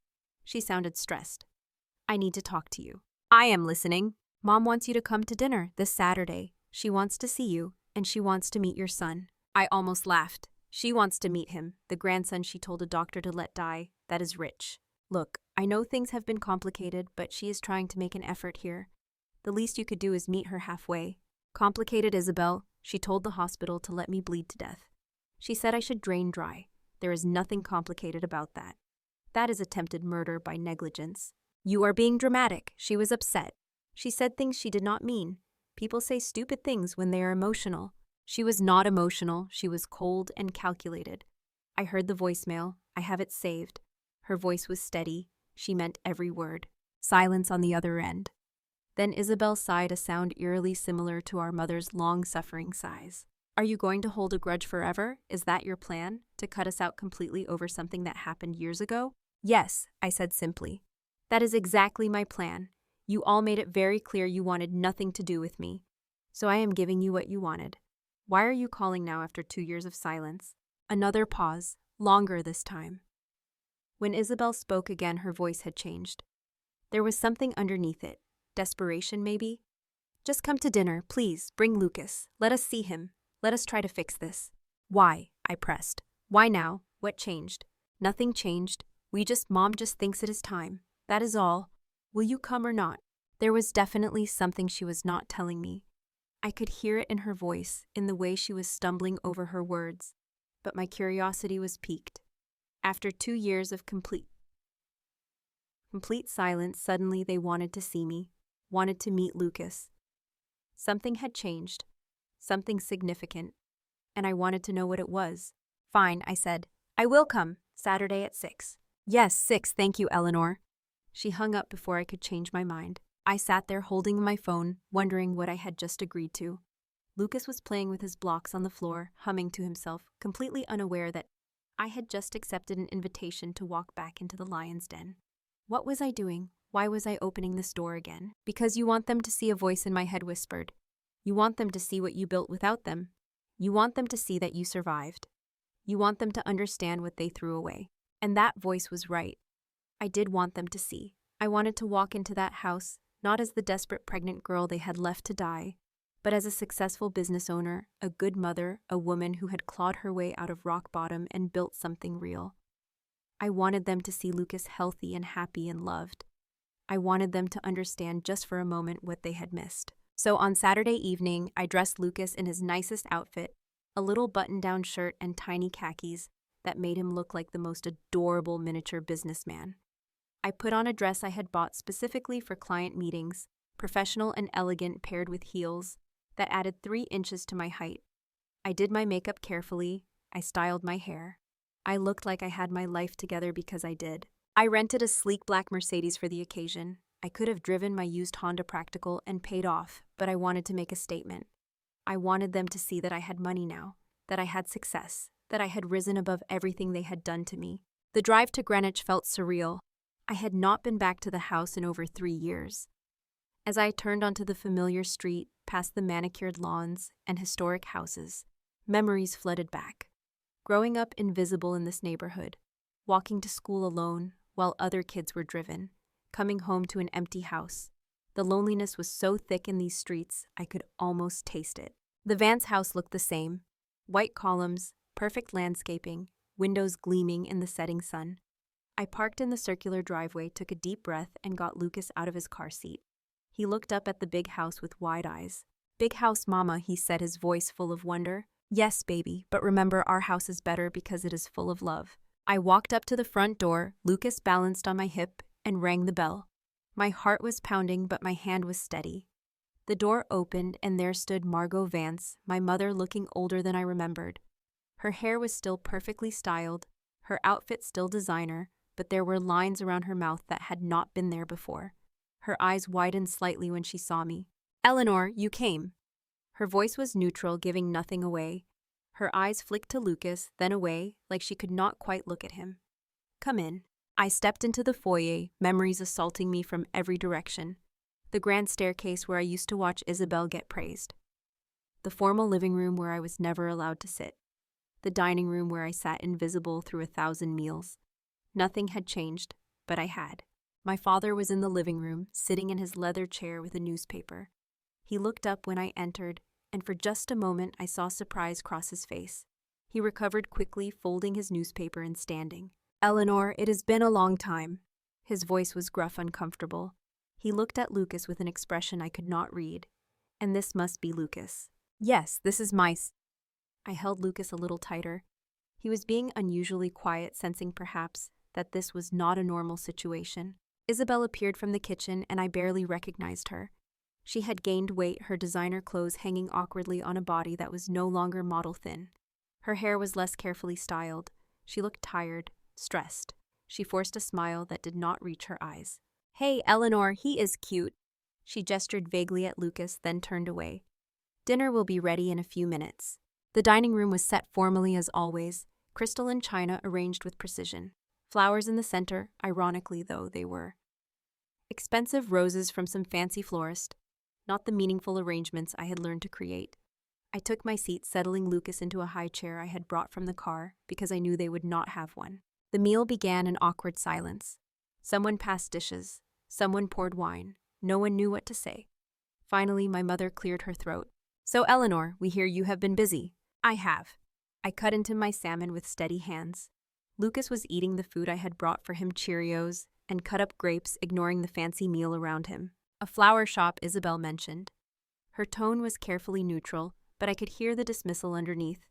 She sounded stressed. "I need to talk to you." "I am listening." "Mom wants you to come to dinner this Saturday. She wants to see you, and she wants to meet your son." I almost laughed. She wants to meet him, the grandson she told a doctor to let die, that is rich. Look, I know things have been complicated, but she is trying to make an effort here. The least you could do is meet her halfway. Complicated, Isabel. She told the hospital to let me bleed to death. She said I should drain dry. There is nothing complicated about that. That is attempted murder by negligence. You are being dramatic. She was upset. She said things she did not mean. People say stupid things when they are emotional. She was not emotional. She was cold and calculated. I heard the voicemail. I have it saved. Her voice was steady. She meant every word. Silence on the other end. Then Isabel sighed, a sound eerily similar to our mother's long-suffering sighs. "Are you going to hold a grudge forever? Is that your plan? To cut us out completely over something that happened years ago?" "Yes," I said simply. "That is exactly my plan. You all made it very clear you wanted nothing to do with me. So I am giving you what you wanted. Why are you calling now after 2 years of silence?" Another pause, longer this time. When Isabel spoke again, her voice had changed. There was something underneath it. Desperation, maybe? "Just come to dinner, please. Bring Lucas. Let us see him. Let us try to fix this." "Why?" I pressed. "Why now? What changed?" "Nothing changed. Mom just thinks it is time. That is all. Will you come or not?" There was definitely something she was not telling me. I could hear it in her voice, in the way she was stumbling over her words. But my curiosity was piqued. After 2 years of complete silence, suddenly they wanted to see me, wanted to meet Lucas. Something had changed, something significant, and I wanted to know what it was. "Fine," I said. "I will come, Saturday at 6. "Yes, 6, thank you, Eleanor." She hung up before I could change my mind. I sat there holding my phone, wondering what I had just agreed to. Lucas was playing with his blocks on the floor, humming to himself, completely unaware that I had just accepted an invitation to walk back into the lion's den. What was I doing? Why was I opening this door again? "Because you want them to see," a voice in my head whispered. "You want them to see what you built without them. You want them to see that you survived. You want them to understand what they threw away." And that voice was right. I did want them to see. I wanted to walk into that house, not as the desperate pregnant girl they had left to die, but as a successful business owner, a good mother, a woman who had clawed her way out of rock bottom and built something real. I wanted them to see Lucas healthy and happy and loved. I wanted them to understand just for a moment what they had missed. So on Saturday evening, I dressed Lucas in his nicest outfit, a little button-down shirt and tiny khakis that made him look like the most adorable miniature businessman. I put on a dress I had bought specifically for client meetings, professional and elegant paired with heels, that added 3 inches to my height. I did my makeup carefully. I styled my hair. I looked like I had my life together because I did. I rented a sleek black Mercedes for the occasion. I could have driven my used Honda Practical and paid off, but I wanted to make a statement. I wanted them to see that I had money now, that I had success, that I had risen above everything they had done to me. The drive to Greenwich felt surreal. I had not been back to the house in over 3 years. As I turned onto the familiar street, past the manicured lawns and historic houses, memories flooded back. Growing up invisible in this neighborhood, walking to school alone while other kids were driven, coming home to an empty house. The loneliness was so thick in these streets, I could almost taste it. The Vance house looked the same. White columns, perfect landscaping, windows gleaming in the setting sun. I parked in the circular driveway, took a deep breath, and got Lucas out of his car seat. He looked up at the big house with wide eyes. "Big house, Mama," he said, his voice full of wonder. "Yes, baby, but remember, our house is better because it is full of love." I walked up to the front door, Lucas balanced on my hip, and rang the bell. My heart was pounding, but my hand was steady. The door opened, and there stood Margot Vance, my mother, looking older than I remembered. Her hair was still perfectly styled, her outfit still designer, but there were lines around her mouth that had not been there before. Her eyes widened slightly when she saw me. "Eleanor, you came." Her voice was neutral, giving nothing away. Her eyes flicked to Lucas, then away, like she could not quite look at him. "Come in." I stepped into the foyer, memories assaulting me from every direction. The grand staircase where I used to watch Isabel get praised. The formal living room where I was never allowed to sit. The dining room where I sat invisible through 1,000 meals. Nothing had changed, but I had. My father was in the living room, sitting in his leather chair with a newspaper. He looked up when I entered, and for just a moment I saw surprise cross his face. He recovered quickly, folding his newspaper and standing. "Eleanor, it has been a long time." His voice was gruff, uncomfortable. He looked at Lucas with an expression I could not read. And this must be Lucas. "Yes, this is my I held Lucas a little tighter. He was being unusually quiet, sensing perhaps that this was not a normal situation. Isabel appeared from the kitchen, and I barely recognized her. She had gained weight, her designer clothes hanging awkwardly on a body that was no longer model thin. Her hair was less carefully styled. She looked tired, stressed. She forced a smile that did not reach her eyes. "Hey, Eleanor, he is cute." She gestured vaguely at Lucas, then turned away. "Dinner will be ready in a few minutes." The dining room was set formally as always, crystal and china arranged with precision. Flowers in the center, ironically though they were. Expensive roses from some fancy florist, not the meaningful arrangements I had learned to create. I took my seat, settling Lucas into a high chair I had brought from the car because I knew they would not have one. The meal began in awkward silence. Someone passed dishes. Someone poured wine. No one knew what to say. Finally, my mother cleared her throat. "So, Eleanor, we hear you have been busy." "I have." I cut into my salmon with steady hands. Lucas was eating the food I had brought for him, Cheerios, and cut up grapes, ignoring the fancy meal around him. "A flower shop," Isabel mentioned. Her tone was carefully neutral, but I could hear the dismissal underneath.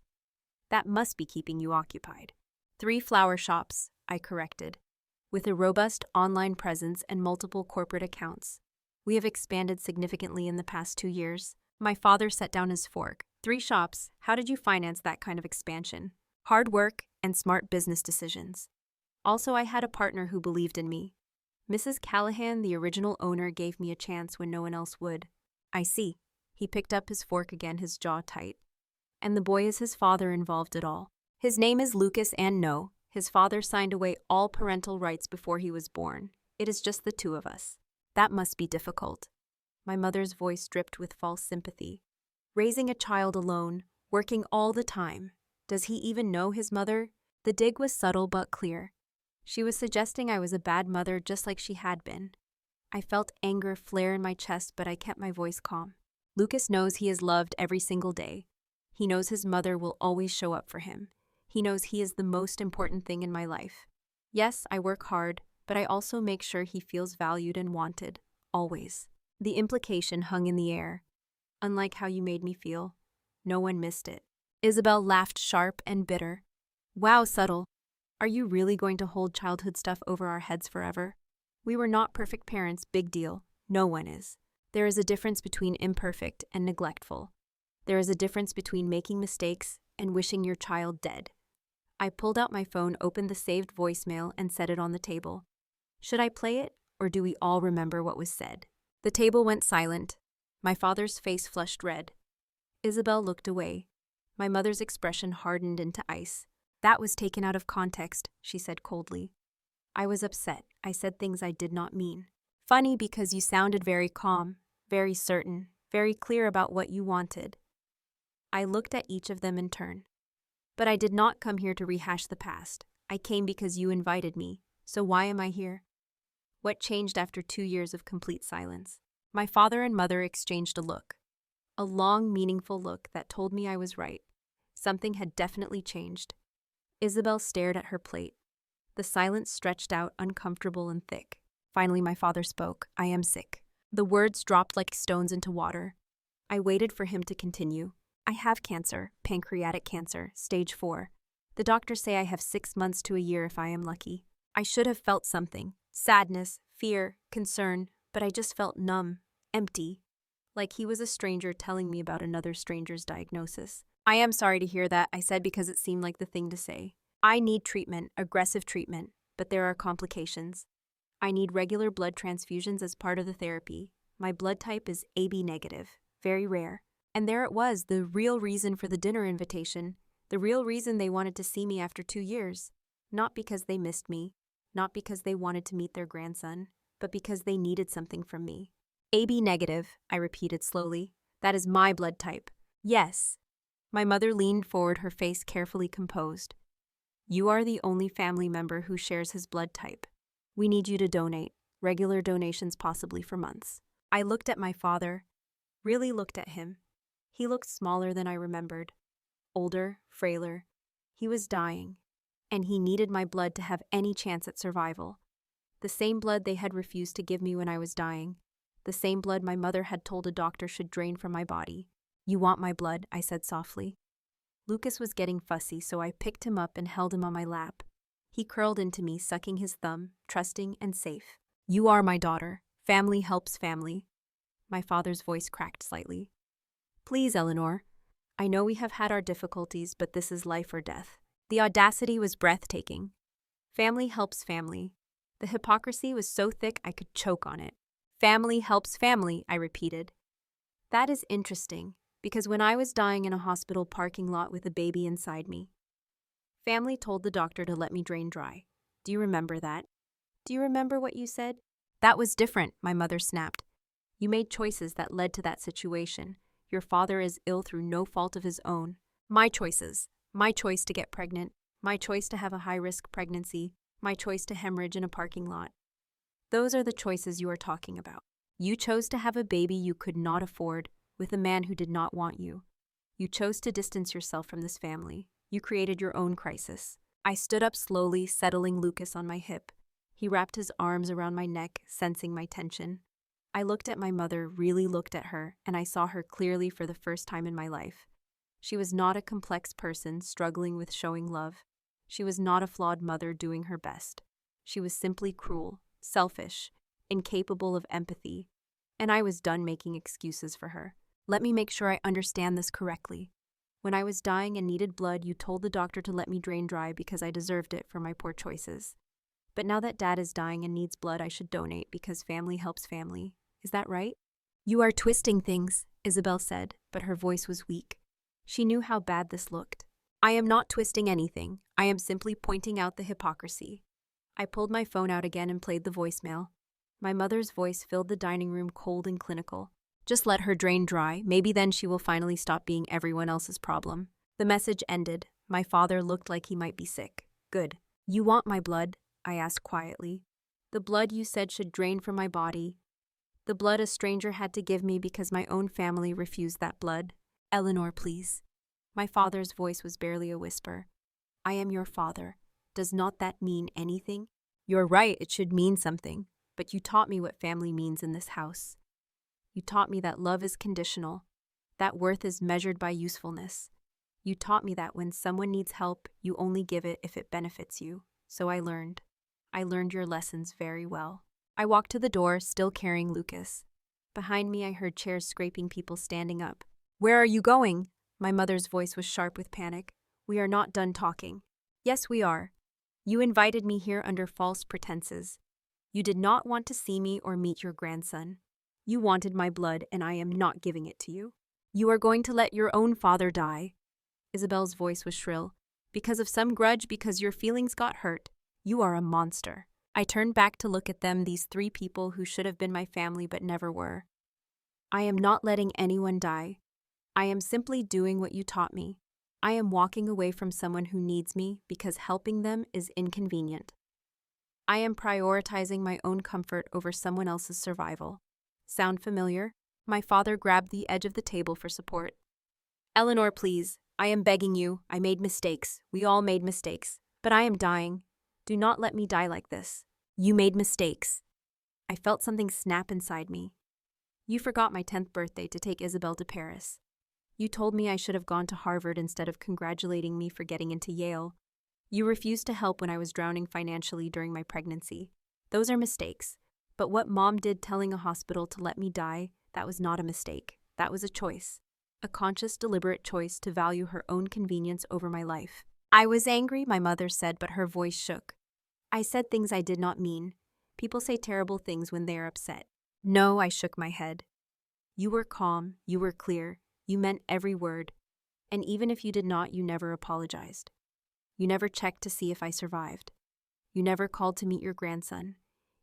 "That must be keeping you occupied." "3 flower shops," I corrected. "With a robust online presence and multiple corporate accounts. We have expanded significantly in the past 2 years." My father set down his fork. "3 shops, how did you finance that kind of expansion?" "Hard work and smart business decisions. Also, I had a partner who believed in me. Mrs. Callahan, the original owner, gave me a chance when no one else would." "I see." He picked up his fork again, his jaw tight. "And the boy is his father involved at all?" "His name is Lucas, and no, his father signed away all parental rights before he was born. It is just the 2 of us." "That must be difficult." My mother's voice dripped with false sympathy. "Raising a child alone, working all the time. Does he even know his mother?" The dig was subtle but clear. She was suggesting I was a bad mother just like she had been. I felt anger flare in my chest, but I kept my voice calm. "Lucas knows he is loved every single day. He knows his mother will always show up for him. He knows he is the most important thing in my life. Yes, I work hard, but I also make sure he feels valued and wanted. Always." The implication hung in the air. "Unlike how you made me feel, no one missed it." Isabel laughed, sharp and bitter. "Wow, subtle. Are you really going to hold childhood stuff over our heads forever? We were not perfect parents, big deal. No one is. There is a difference between imperfect and neglectful. There is a difference between making mistakes and wishing your child dead." I pulled out my phone, opened the saved voicemail, and set it on the table. Should I play it, or do we all remember what was said? The table went silent. My father's face flushed red. Isabel looked away. My mother's expression hardened into ice. "That was taken out of context," she said coldly. I was upset. I said things I did not mean. "Funny because you sounded very calm, very certain, very clear about what you wanted." I looked at each of them in turn. "But I did not come here to rehash the past. I came because you invited me. So why am I here?" What changed after 2 years of complete silence? My father and mother exchanged a look. A long, meaningful look that told me I was right. Something had definitely changed. Isabel stared at her plate. The silence stretched out, uncomfortable and thick. Finally, my father spoke. "I am sick." The words dropped like stones into water. I waited for him to continue. "I have cancer, pancreatic cancer, stage 4. The doctors say I have 6 months to a year if I am lucky. I should have felt something. Sadness, fear, concern, but I just felt numb, empty, like he was a stranger telling me about another stranger's diagnosis. "I am sorry to hear that," I said because it seemed like the thing to say. "I need treatment, aggressive treatment, but there are complications. I need regular blood transfusions as part of the therapy. My blood type is AB negative, very rare." And there it was, the real reason for the dinner invitation, the real reason they wanted to see me after 2 years. Not because they missed me, not because they wanted to meet their grandson, but because they needed something from me. AB negative, I repeated slowly. That is my blood type. Yes. My mother leaned forward, her face carefully composed. You are the only family member who shares his blood type. We need you to donate, regular donations possibly for months. I looked at my father, really looked at him. He looked smaller than I remembered, older, frailer. He was dying, and he needed my blood to have any chance at survival. The same blood they had refused to give me when I was dying. The same blood my mother had told a doctor should drain from my body. You want my blood, I said softly. Lucas was getting fussy, so I picked him up and held him on my lap. He curled into me, sucking his thumb, trusting and safe. You are my daughter. Family helps family. My father's voice cracked slightly. Please, Eleanor. I know we have had our difficulties, but this is life or death. The audacity was breathtaking. Family helps family. The hypocrisy was so thick I could choke on it. Family helps family, I repeated. That is interesting, because when I was dying in a hospital parking lot with a baby inside me, family told the doctor to let me drain dry. Do you remember that? Do you remember what you said? That was different, my mother snapped. You made choices that led to that situation. Your father is ill through no fault of his own. My choices. My choice to get pregnant. My choice to have a high-risk pregnancy. My choice to hemorrhage in a parking lot. Those are the choices you are talking about. You chose to have a baby you could not afford with a man who did not want you. You chose to distance yourself from this family. You created your own crisis. I stood up slowly, settling Lucas on my hip. He wrapped his arms around my neck, sensing my tension. I looked at my mother, really looked at her, and I saw her clearly for the first time in my life. She was not a complex person struggling with showing love. She was not a flawed mother doing her best. She was simply cruel, selfish, incapable of empathy, and I was done making excuses for her. Let me make sure I understand this correctly. When I was dying and needed blood, you told the doctor to let me drain dry because I deserved it for my poor choices. But now that Dad is dying and needs blood, I should donate because family helps family. Is that right? You are twisting things, Isabel said, but her voice was weak. She knew how bad this looked. I am not twisting anything. I am simply pointing out the hypocrisy. I pulled my phone out again and played the voicemail. My mother's voice filled the dining room, cold and clinical. Just let her drain dry. Maybe then she will finally stop being everyone else's problem. The message ended. My father looked like he might be sick. Good. You want my blood? I asked quietly. The blood you said should drain from my body. The blood a stranger had to give me because my own family refused that blood. Eleanor, please. My father's voice was barely a whisper. I am your father. Does not that mean anything? You're right, it should mean something. But you taught me what family means in this house. You taught me that love is conditional, that worth is measured by usefulness. You taught me that when someone needs help, you only give it if it benefits you. So I learned. I learned your lessons very well. I walked to the door, still carrying Lucas. Behind me, I heard chairs scraping, people standing up. Where are you going? My mother's voice was sharp with panic. We are not done talking. Yes, we are. You invited me here under false pretenses. You did not want to see me or meet your grandson. You wanted my blood, and I am not giving it to you. You are going to let your own father die. Isabel's voice was shrill. Because of some grudge, because your feelings got hurt. You are a monster. I turned back to look at them, these three people who should have been my family but never were. I am not letting anyone die. I am simply doing what you taught me. I am walking away from someone who needs me because helping them is inconvenient. I am prioritizing my own comfort over someone else's survival. Sound familiar? My father grabbed the edge of the table for support. Eleanor, please. I am begging you. I made mistakes. We all made mistakes. But I am dying. Do not let me die like this. You made mistakes. I felt something snap inside me. You forgot my 10th birthday to take Isabel to Paris. You told me I should have gone to Harvard instead of congratulating me for getting into Yale. You refused to help when I was drowning financially during my pregnancy. Those are mistakes. But what Mom did telling a hospital to let me die, that was not a mistake. That was a choice. A conscious, deliberate choice to value her own convenience over my life. I was angry, my mother said, but her voice shook. I said things I did not mean. People say terrible things when they are upset. No, I shook my head. You were calm, you were clear, you meant every word. And even if you did not, you never apologized. You never checked to see if I survived. You never called to meet your grandson.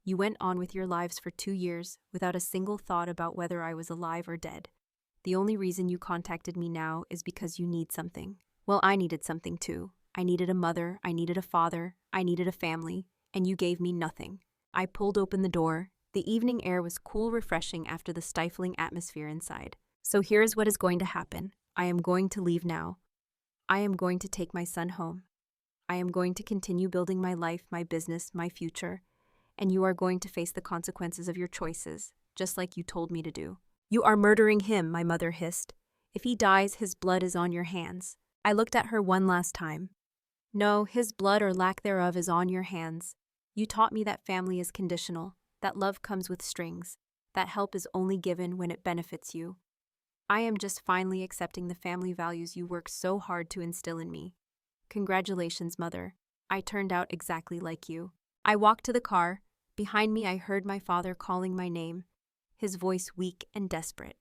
You went on with your lives for 2 years without a single thought about whether I was alive or dead. The only reason you contacted me now is because you need something. Well, I needed something too. I needed a mother, I needed a father, I needed a family, and you gave me nothing. I pulled open the door. The evening air was cool, refreshing after the stifling atmosphere inside. So here is what is going to happen. I am going to leave now. I am going to take my son home. I am going to continue building my life, my business, my future, and you are going to face the consequences of your choices, just like you told me to do. You are murdering him, my mother hissed. If he dies, his blood is on your hands. I looked at her one last time. No, his blood or lack thereof is on your hands. You taught me that family is conditional, that love comes with strings, that help is only given when it benefits you. I am just finally accepting the family values you worked so hard to instill in me. Congratulations, Mother. I turned out exactly like you. I walked to the car. Behind me, I heard my father calling my name, his voice weak and desperate.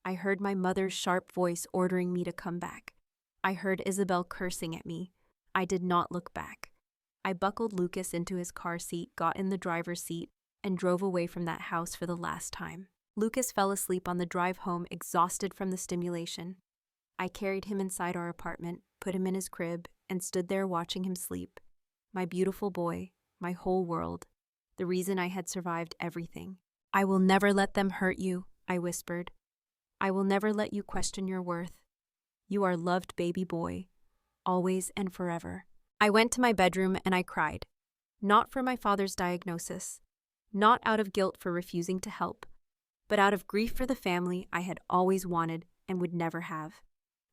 I heard my mother's sharp voice ordering me to come back. I heard Isabel cursing at me. I did not look back. I buckled Lucas into his car seat, got in the driver's seat, and drove away from that house for the last time. Lucas fell asleep on the drive home, exhausted from the stimulation. I carried him inside our apartment, put him in his crib, and stood there watching him sleep. My beautiful boy, my whole world, the reason I had survived everything. I will never let them hurt you, I whispered. I will never let you question your worth. You are loved, baby boy, always and forever. I went to my bedroom and I cried. Not for my father's diagnosis, not out of guilt for refusing to help, but out of grief for the family I had always wanted and would never have.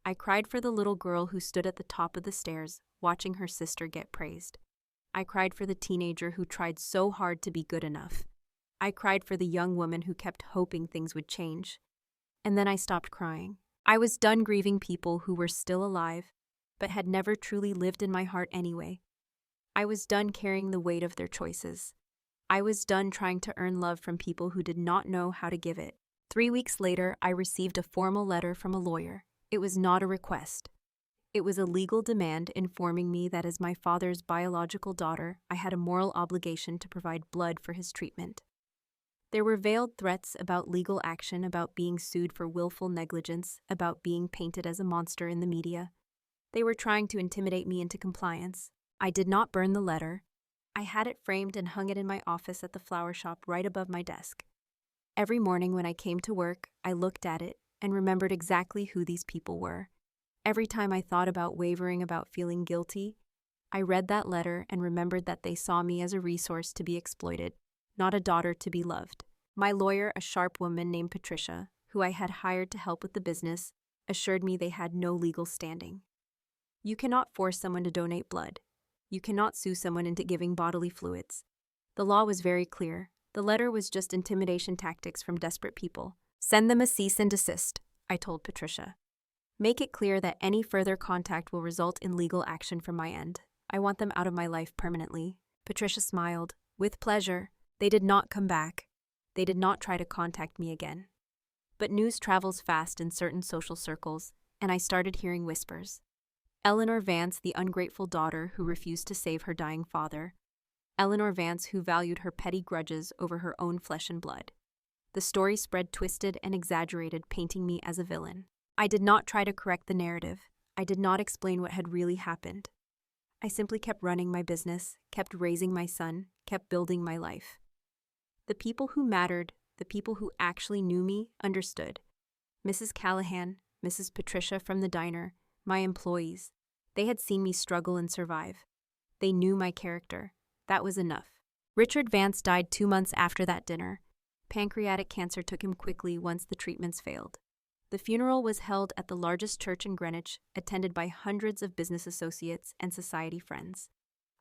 I cried for the little girl who stood at the top of the stairs, watching her sister get praised. I cried for the teenager who tried so hard to be good enough. I cried for the young woman who kept hoping things would change. And then I stopped crying. I was done grieving people who were still alive, but had never truly lived in my heart anyway. I was done carrying the weight of their choices. I was done trying to earn love from people who did not know how to give it. 3 weeks later, I received a formal letter from a lawyer. It was not a request. It was a legal demand informing me that as my father's biological daughter, I had a moral obligation to provide blood for his treatment. There were veiled threats about legal action, about being sued for willful negligence, about being painted as a monster in the media. They were trying to intimidate me into compliance. I did not burn the letter. I had it framed and hung it in my office at the flower shop right above my desk. Every morning when I came to work, I looked at it and remembered exactly who these people were. Every time I thought about wavering, about feeling guilty, I read that letter and remembered that they saw me as a resource to be exploited, not a daughter to be loved. My lawyer, a sharp woman named Patricia, who I had hired to help with the business, assured me they had no legal standing. You cannot force someone to donate blood. You cannot sue someone into giving bodily fluids. The law was very clear. The letter was just intimidation tactics from desperate people. Send them a cease and desist, I told Patricia. Make it clear that any further contact will result in legal action from my end. I want them out of my life permanently. Patricia smiled. With pleasure. They did not come back. They did not try to contact me again. But news travels fast in certain social circles, and I started hearing whispers. Eleanor Vance, the ungrateful daughter who refused to save her dying father. Eleanor Vance, who valued her petty grudges over her own flesh and blood. The story spread twisted and exaggerated, painting me as a villain. I did not try to correct the narrative. I did not explain what had really happened. I simply kept running my business, kept raising my son, kept building my life. The people who mattered, the people who actually knew me, understood. Mrs. Callahan, Mrs. Patricia from the diner, my employees. They had seen me struggle and survive. They knew my character. That was enough. Richard Vance died 2 months after that dinner. Pancreatic cancer took him quickly once the treatments failed. The funeral was held at the largest church in Greenwich, attended by hundreds of business associates and society friends.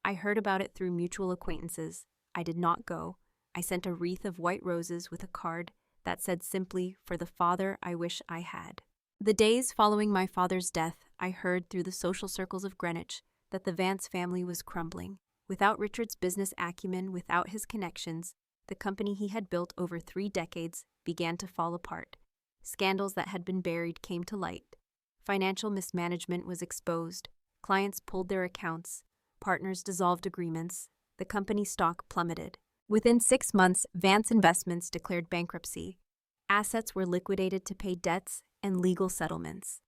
I heard about it through mutual acquaintances. I did not go. I sent a wreath of white roses with a card that said simply, "For the father I wish I had." The days following my father's death, I heard through the social circles of Greenwich that the Vance family was crumbling. Without Richard's business acumen, without his connections, the company he had built over 3 decades began to fall apart. Scandals that had been buried came to light. Financial mismanagement was exposed. Clients pulled their accounts. Partners dissolved agreements. The company stock plummeted. Within 6 months, Vance Investments declared bankruptcy. Assets were liquidated to pay debts and legal settlements.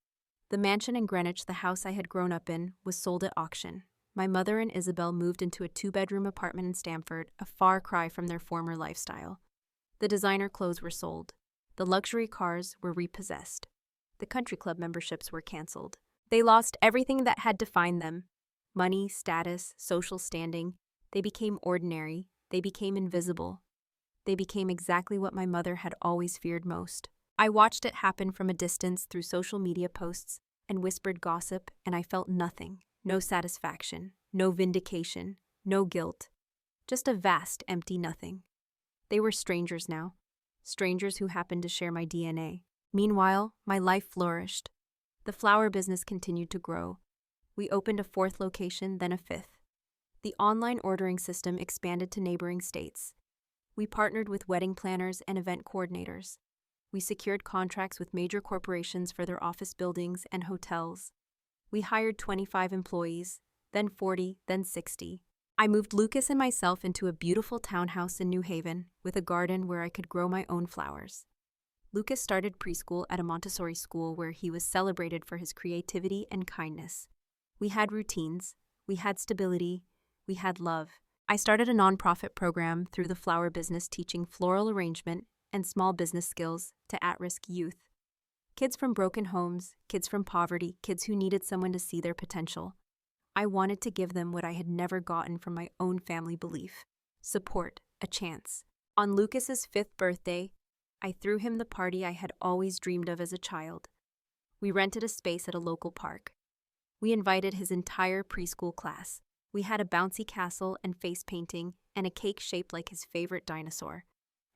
The mansion in Greenwich, the house I had grown up in, was sold at auction. My mother and Isabel moved into a 2-bedroom apartment in Stamford, a far cry from their former lifestyle. The designer clothes were sold. The luxury cars were repossessed. The country club memberships were canceled. They lost everything that had defined them. Money, status, social standing. They became ordinary. They became invisible. They became exactly what my mother had always feared most. I watched it happen from a distance through social media posts and whispered gossip, and I felt nothing. No satisfaction, no vindication, no guilt. Just a vast, empty nothing. They were strangers now. Strangers who happened to share my DNA. Meanwhile, my life flourished. The flower business continued to grow. We opened a 4th location, then a 5th. The online ordering system expanded to neighboring states. We partnered with wedding planners and event coordinators. We secured contracts with major corporations for their office buildings and hotels. We hired 25 employees, then 40, then 60. I moved Lucas and myself into a beautiful townhouse in New Haven with a garden where I could grow my own flowers. Lucas started preschool at a Montessori school where he was celebrated for his creativity and kindness. We had routines, we had stability, we had love. I started a nonprofit program through the flower business teaching floral arrangement and small business skills to at-risk youth. Kids from broken homes, kids from poverty, kids who needed someone to see their potential. I wanted to give them what I had never gotten from my own family belief: support, a chance. On Lucas's 5th birthday, I threw him the party I had always dreamed of as a child. We rented a space at a local park. We invited his entire preschool class. We had a bouncy castle and face painting and a cake shaped like his favorite dinosaur.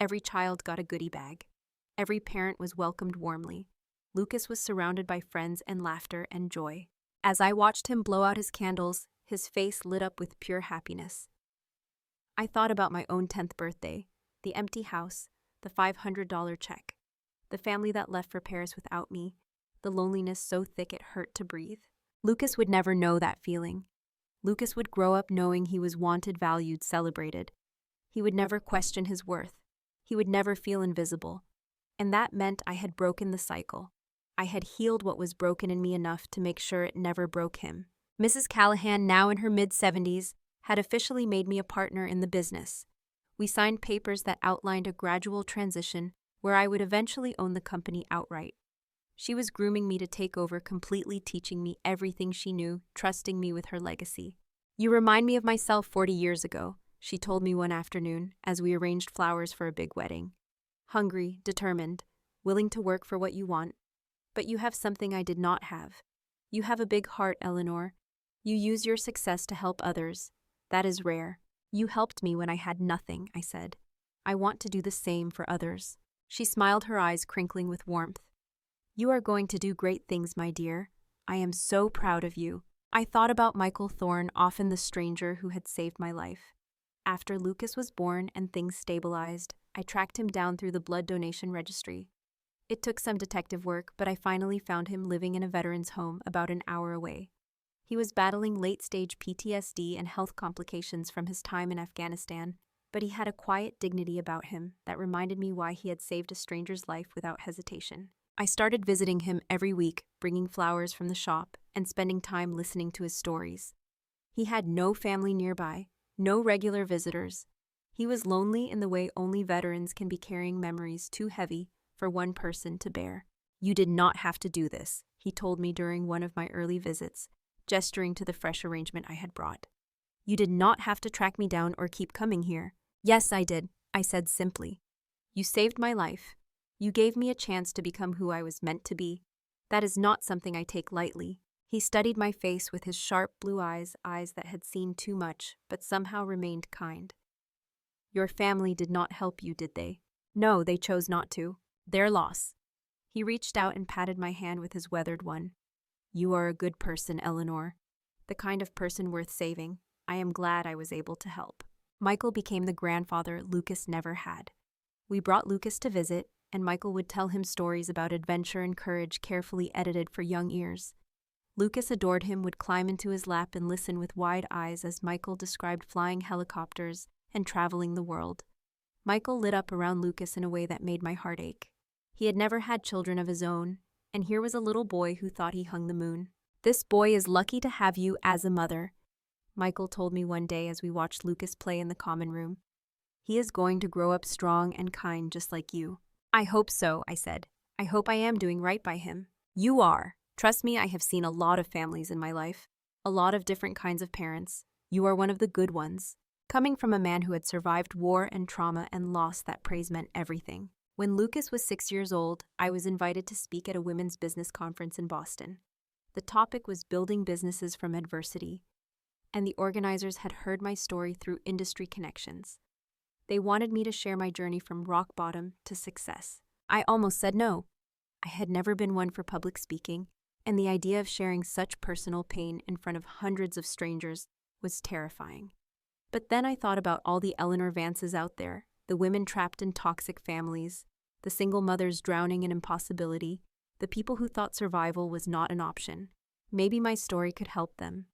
Every child got a goodie bag. Every parent was welcomed warmly. Lucas was surrounded by friends and laughter and joy. As I watched him blow out his candles, his face lit up with pure happiness. I thought about my own 10th birthday, the empty house, the $500 check, the family that left for Paris without me, the loneliness so thick it hurt to breathe. Lucas would never know that feeling. Lucas would grow up knowing he was wanted, valued, celebrated. He would never question his worth. He would never feel invisible. And that meant I had broken the cycle. I had healed what was broken in me enough to make sure it never broke him. Mrs. Callahan, now in her mid-70s, had officially made me a partner in the business. We signed papers that outlined a gradual transition where I would eventually own the company outright. She was grooming me to take over completely, teaching me everything she knew, trusting me with her legacy. "You remind me of myself 40 years ago," she told me one afternoon as we arranged flowers for a big wedding. "Hungry, determined, willing to work for what you want. But you have something I did not have. You have a big heart, Eleanor. You use your success to help others. That is rare. You helped me when I had nothing," I said. "I want to do the same for others." She smiled, her eyes crinkling with warmth. "You are going to do great things, my dear. I am so proud of you." I thought about Michael Thorne, often the stranger who had saved my life. After Lucas was born and things stabilized, I tracked him down through the blood donation registry. It took some detective work, but I finally found him living in a veteran's home about an hour away. He was battling late-stage PTSD and health complications from his time in Afghanistan, but he had a quiet dignity about him that reminded me why he had saved a stranger's life without hesitation. I started visiting him every week, bringing flowers from the shop and spending time listening to his stories. He had no family nearby, no regular visitors. He was lonely in the way only veterans can be, carrying memories too heavy for one person to bear. "You did not have to do this," he told me during one of my early visits, gesturing to the fresh arrangement I had brought. "You did not have to track me down or keep coming here." "Yes, I did," I said simply. "You saved my life. You gave me a chance to become who I was meant to be. That is not something I take lightly." He studied my face with his sharp blue eyes, eyes that had seen too much, but somehow remained kind. "Your family did not help you, did they?" "No, they chose not to. Their loss." He reached out and patted my hand with his weathered one. "You are a good person, Eleanor. The kind of person worth saving. I am glad I was able to help." Michael became the grandfather Lucas never had. We brought Lucas to visit, and Michael would tell him stories about adventure and courage carefully edited for young ears. Lucas adored him, would climb into his lap and listen with wide eyes as Michael described flying helicopters and traveling the world. Michael lit up around Lucas in a way that made my heart ache. He had never had children of his own, and here was a little boy who thought he hung the moon. "This boy is lucky to have you as a mother," Michael told me one day as we watched Lucas play in the common room. "He is going to grow up strong and kind just like you." "I hope so," I said. "I hope I am doing right by him." "You are. Trust me, I have seen a lot of families in my life. A lot of different kinds of parents. You are one of the good ones." Coming from a man who had survived war and trauma and loss, that praise meant everything. When Lucas was 6 years old, I was invited to speak at a women's business conference in Boston. The topic was building businesses from adversity, and the organizers had heard my story through industry connections. They wanted me to share my journey from rock bottom to success. I almost said no. I had never been one for public speaking, and the idea of sharing such personal pain in front of hundreds of strangers was terrifying. But then I thought about all the Eleanor Vances out there, the women trapped in toxic families, the single mothers drowning in impossibility, the people who thought survival was not an option. Maybe my story could help them.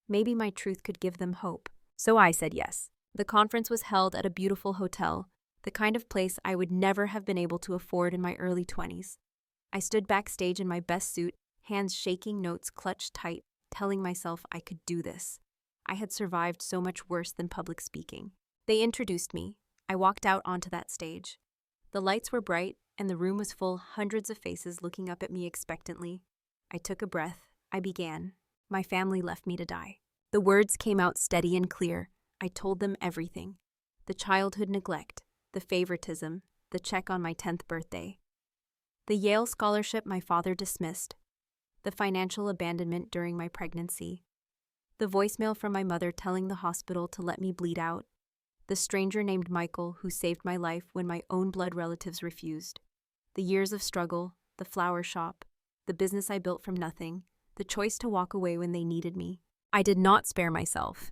Maybe my truth could give them hope. So I said yes. The conference was held at a beautiful hotel, the kind of place I would never have been able to afford in my early 20s. I stood backstage in my best suit, hands shaking, notes clutched tight, telling myself I could do this. I had survived so much worse than public speaking. They introduced me. I walked out onto that stage. The lights were bright, and the room was full, hundreds of faces looking up at me expectantly. I took a breath. I began. "My family left me to die." The words came out steady and clear. I told them everything. The childhood neglect, the favoritism, the check on my 10th birthday. The Yale scholarship my father dismissed. The financial abandonment during my pregnancy. The voicemail from my mother telling the hospital to let me bleed out. The stranger named Michael who saved my life when my own blood relatives refused. The years of struggle, the flower shop, the business I built from nothing, the choice to walk away when they needed me. I did not spare myself.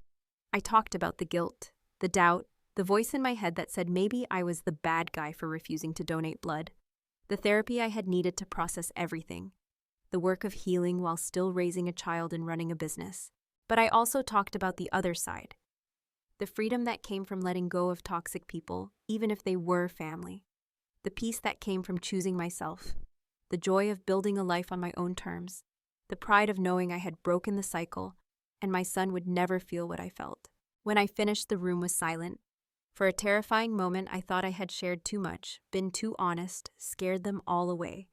I talked about the guilt, the doubt, the voice in my head that said maybe I was the bad guy for refusing to donate blood. The therapy I had needed to process everything. The work of healing while still raising a child and running a business. But I also talked about the other side. The freedom that came from letting go of toxic people, even if they were family. The peace that came from choosing myself. The joy of building a life on my own terms. The pride of knowing I had broken the cycle, and my son would never feel what I felt. When I finished, the room was silent. For a terrifying moment, I thought I had shared too much, been too honest, scared them all away.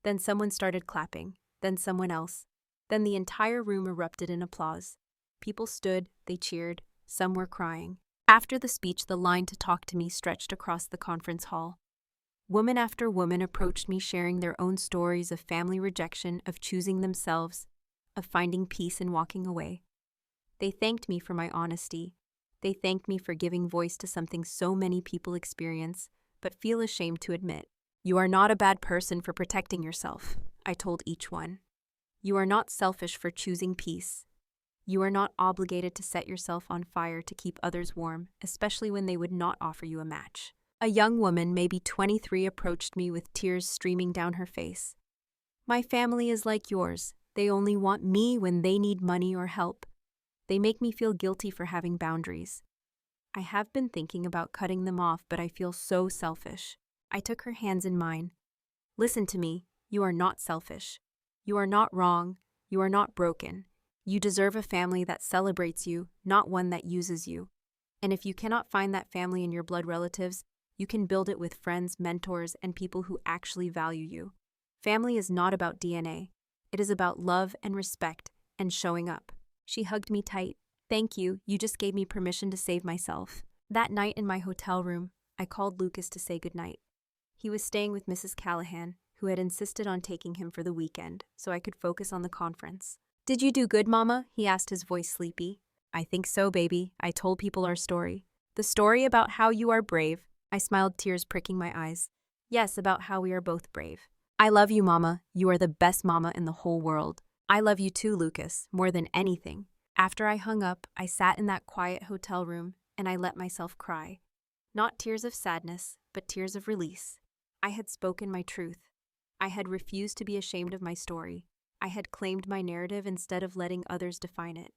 Then someone started clapping, then someone else. Then the entire room erupted in applause. People stood, they cheered, some were crying. After the speech, the line to talk to me stretched across the conference hall. Woman after woman approached me sharing their own stories of family rejection, of choosing themselves, of finding peace and walking away. They thanked me for my honesty. They thanked me for giving voice to something so many people experience, but feel ashamed to admit. "You are not a bad person for protecting yourself," I told each one. "You are not selfish for choosing peace. You are not obligated to set yourself on fire to keep others warm, especially when they would not offer you a match." A young woman, maybe 23, approached me with tears streaming down her face. "My family is like yours. They only want me when they need money or help. They make me feel guilty for having boundaries. I have been thinking about cutting them off, but I feel so selfish." I took her hands in mine. "Listen to me. You are not selfish. You are not wrong. You are not broken. You deserve a family that celebrates you, not one that uses you. And if you cannot find that family in your blood relatives, you can build it with friends, mentors, and people who actually value you. Family is not about DNA. It is about love and respect and showing up." She hugged me tight. "Thank you. You just gave me permission to save myself." That night in my hotel room, I called Lucas to say goodnight. He was staying with Mrs. Callahan, who had insisted on taking him for the weekend so I could focus on the conference. "Did you do good, Mama?" he asked, his voice sleepy. "I think so, baby. I told people our story. The story about how you are brave." I smiled, tears pricking my eyes. "Yes, about how we are both brave." "I love you, Mama. You are the best mama in the whole world." "I love you too, Lucas, more than anything." After I hung up, I sat in that quiet hotel room and I let myself cry. Not tears of sadness, but tears of release. I had spoken my truth. I had refused to be ashamed of my story. I had claimed my narrative instead of letting others define it.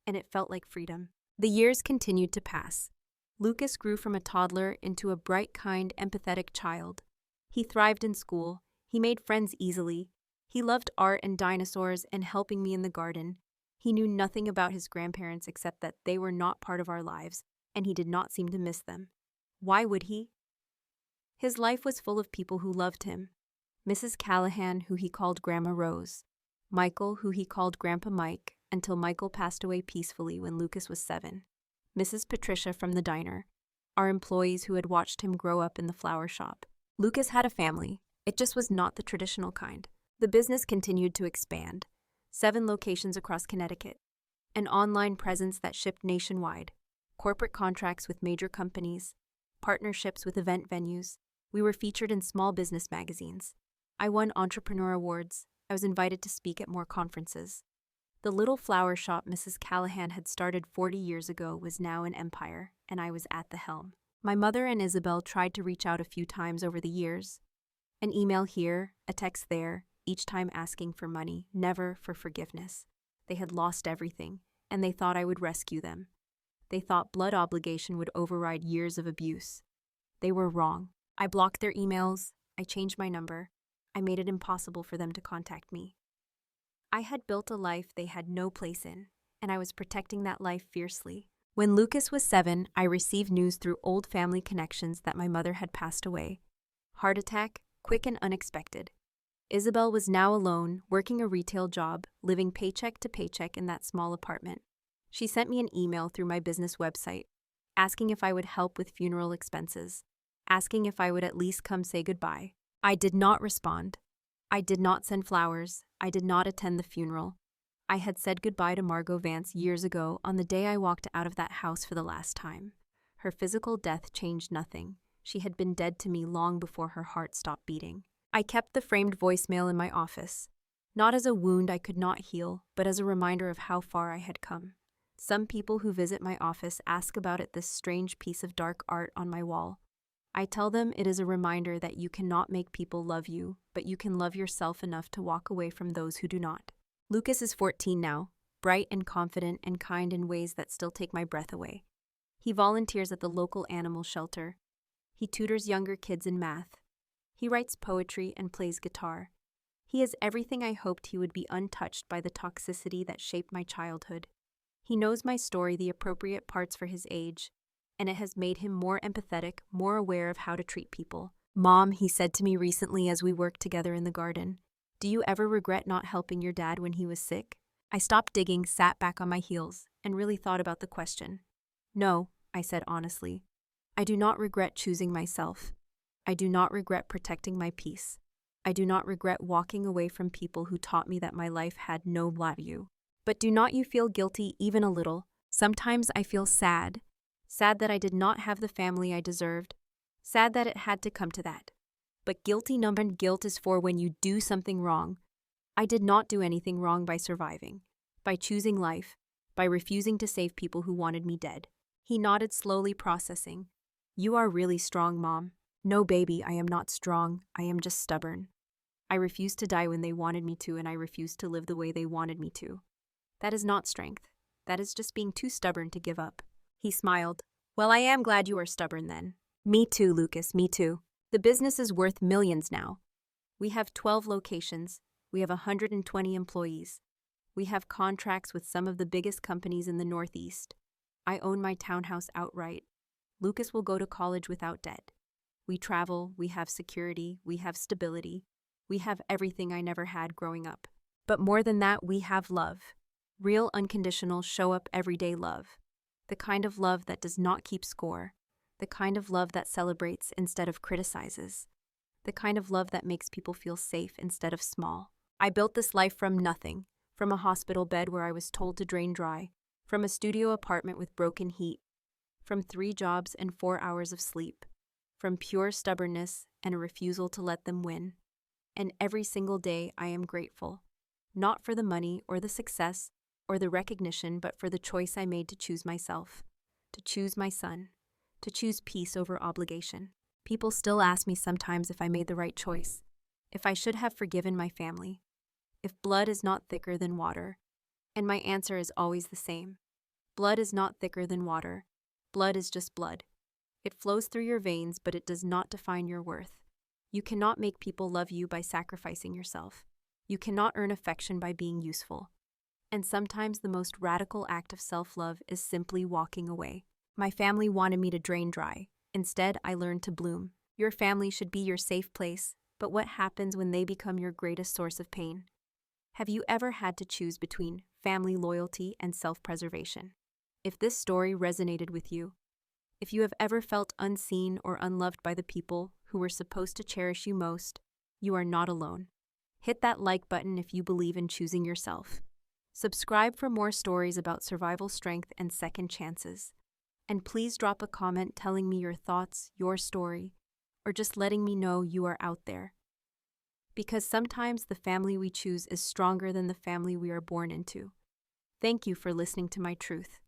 And it felt like freedom. The years continued to pass. Lucas grew from a toddler into a bright, kind, empathetic child. He thrived in school. He made friends easily. He loved art and dinosaurs and helping me in the garden. He knew nothing about his grandparents except that they were not part of our lives, and he did not seem to miss them. Why would he? His life was full of people who loved him. Mrs. Callahan, who he called Grandma Rose. Michael, who he called Grandpa Mike, until Michael passed away peacefully when Lucas was 7. Mrs. Patricia from the diner. Our employees who had watched him grow up in the flower shop. Lucas had a family. It just was not the traditional kind. The business continued to expand. 7 locations across Connecticut. An online presence that shipped nationwide. Corporate contracts with major companies. Partnerships with event venues. We were featured in small business magazines. I won entrepreneur awards. I was invited to speak at more conferences. The little flower shop Mrs. Callahan had started 40 years ago was now an empire, and I was at the helm. My mother and Isabel tried to reach out a few times over the years. An email here, a text there, each time asking for money, never for forgiveness. They had lost everything, and they thought I would rescue them. They thought blood obligation would override years of abuse. They were wrong. I blocked their emails. I changed my number. I made it impossible for them to contact me. I had built a life they had no place in, and I was protecting that life fiercely. When Lucas was 7, I received news through old family connections that my mother had passed away. Heart attack, quick and unexpected. Isabel was now alone, working a retail job, living paycheck to paycheck in that small apartment. She sent me an email through my business website, asking if I would help with funeral expenses, asking if I would at least come say goodbye. I did not respond. I did not send flowers. I did not attend the funeral. I had said goodbye to Margot Vance years ago on the day I walked out of that house for the last time. Her physical death changed nothing. She had been dead to me long before her heart stopped beating. I kept the framed voicemail in my office, not as a wound I could not heal, but as a reminder of how far I had come. Some people who visit my office ask about this strange piece of dark art on my wall. I tell them it is a reminder that you cannot make people love you, but you can love yourself enough to walk away from those who do not. Lucas is 14 now, bright and confident and kind in ways that still take my breath away. He volunteers at the local animal shelter. He tutors younger kids in math. He writes poetry and plays guitar. He is everything I hoped he would be, untouched by the toxicity that shaped my childhood. He knows my story, the appropriate parts for his age, and it has made him more empathetic, more aware of how to treat people. "Mom," he said to me recently as we worked together in the garden, "do you ever regret not helping your dad when he was sick?" I stopped digging, sat back on my heels, and really thought about the question. "No," I said honestly. "I do not regret choosing myself. I do not regret protecting my peace. I do not regret walking away from people who taught me that my life had no value. But do not you feel guilty even a little? Sometimes I feel sad. Sad that I did not have the family I deserved. Sad that it had to come to that. But guilty number guilt is for when you do something wrong. I did not do anything wrong by surviving, by choosing life, by refusing to save people who wanted me dead." He nodded slowly, processing. "You are really strong, Mom." "No, baby, I am not strong. I am just stubborn. I refused to die when they wanted me to, and I refused to live the way they wanted me to. That is not strength. That is just being too stubborn to give up." He smiled. "Well, I am glad you are stubborn then." "Me too, Lucas, me too. The business is worth millions now. We have 12 locations. We have 120 employees. We have contracts with some of the biggest companies in the Northeast. I own my townhouse outright. Lucas will go to college without debt. We travel, we have security, we have stability. We have everything I never had growing up. But more than that, we have love. Real, unconditional, show-up everyday love. The kind of love that does not keep score. The kind of love that celebrates instead of criticizes. The kind of love that makes people feel safe instead of small. I built this life from nothing, from a hospital bed where I was told to drain dry, from a studio apartment with broken heat, from 3 jobs and 4 hours of sleep, from pure stubbornness and a refusal to let them win. And every single day I am grateful, not for the money or the success or the recognition, but for the choice I made to choose myself, to choose my son, to choose peace over obligation. People still ask me sometimes if I made the right choice, if I should have forgiven my family, if blood is not thicker than water. And my answer is always the same. Blood is not thicker than water. Blood is just blood. It flows through your veins, but it does not define your worth. You cannot make people love you by sacrificing yourself. You cannot earn affection by being useful. And sometimes the most radical act of self-love is simply walking away. My family wanted me to drain dry. Instead, I learned to bloom. Your family should be your safe place, but what happens when they become your greatest source of pain? Have you ever had to choose between family loyalty and self-preservation? If this story resonated with you, if you have ever felt unseen or unloved by the people who were supposed to cherish you most, you are not alone. Hit that like button if you believe in choosing yourself. Subscribe for more stories about survival strength and second chances. And please drop a comment telling me your thoughts, your story, or just letting me know you are out there. Because sometimes the family we choose is stronger than the family we are born into. Thank you for listening to my truth.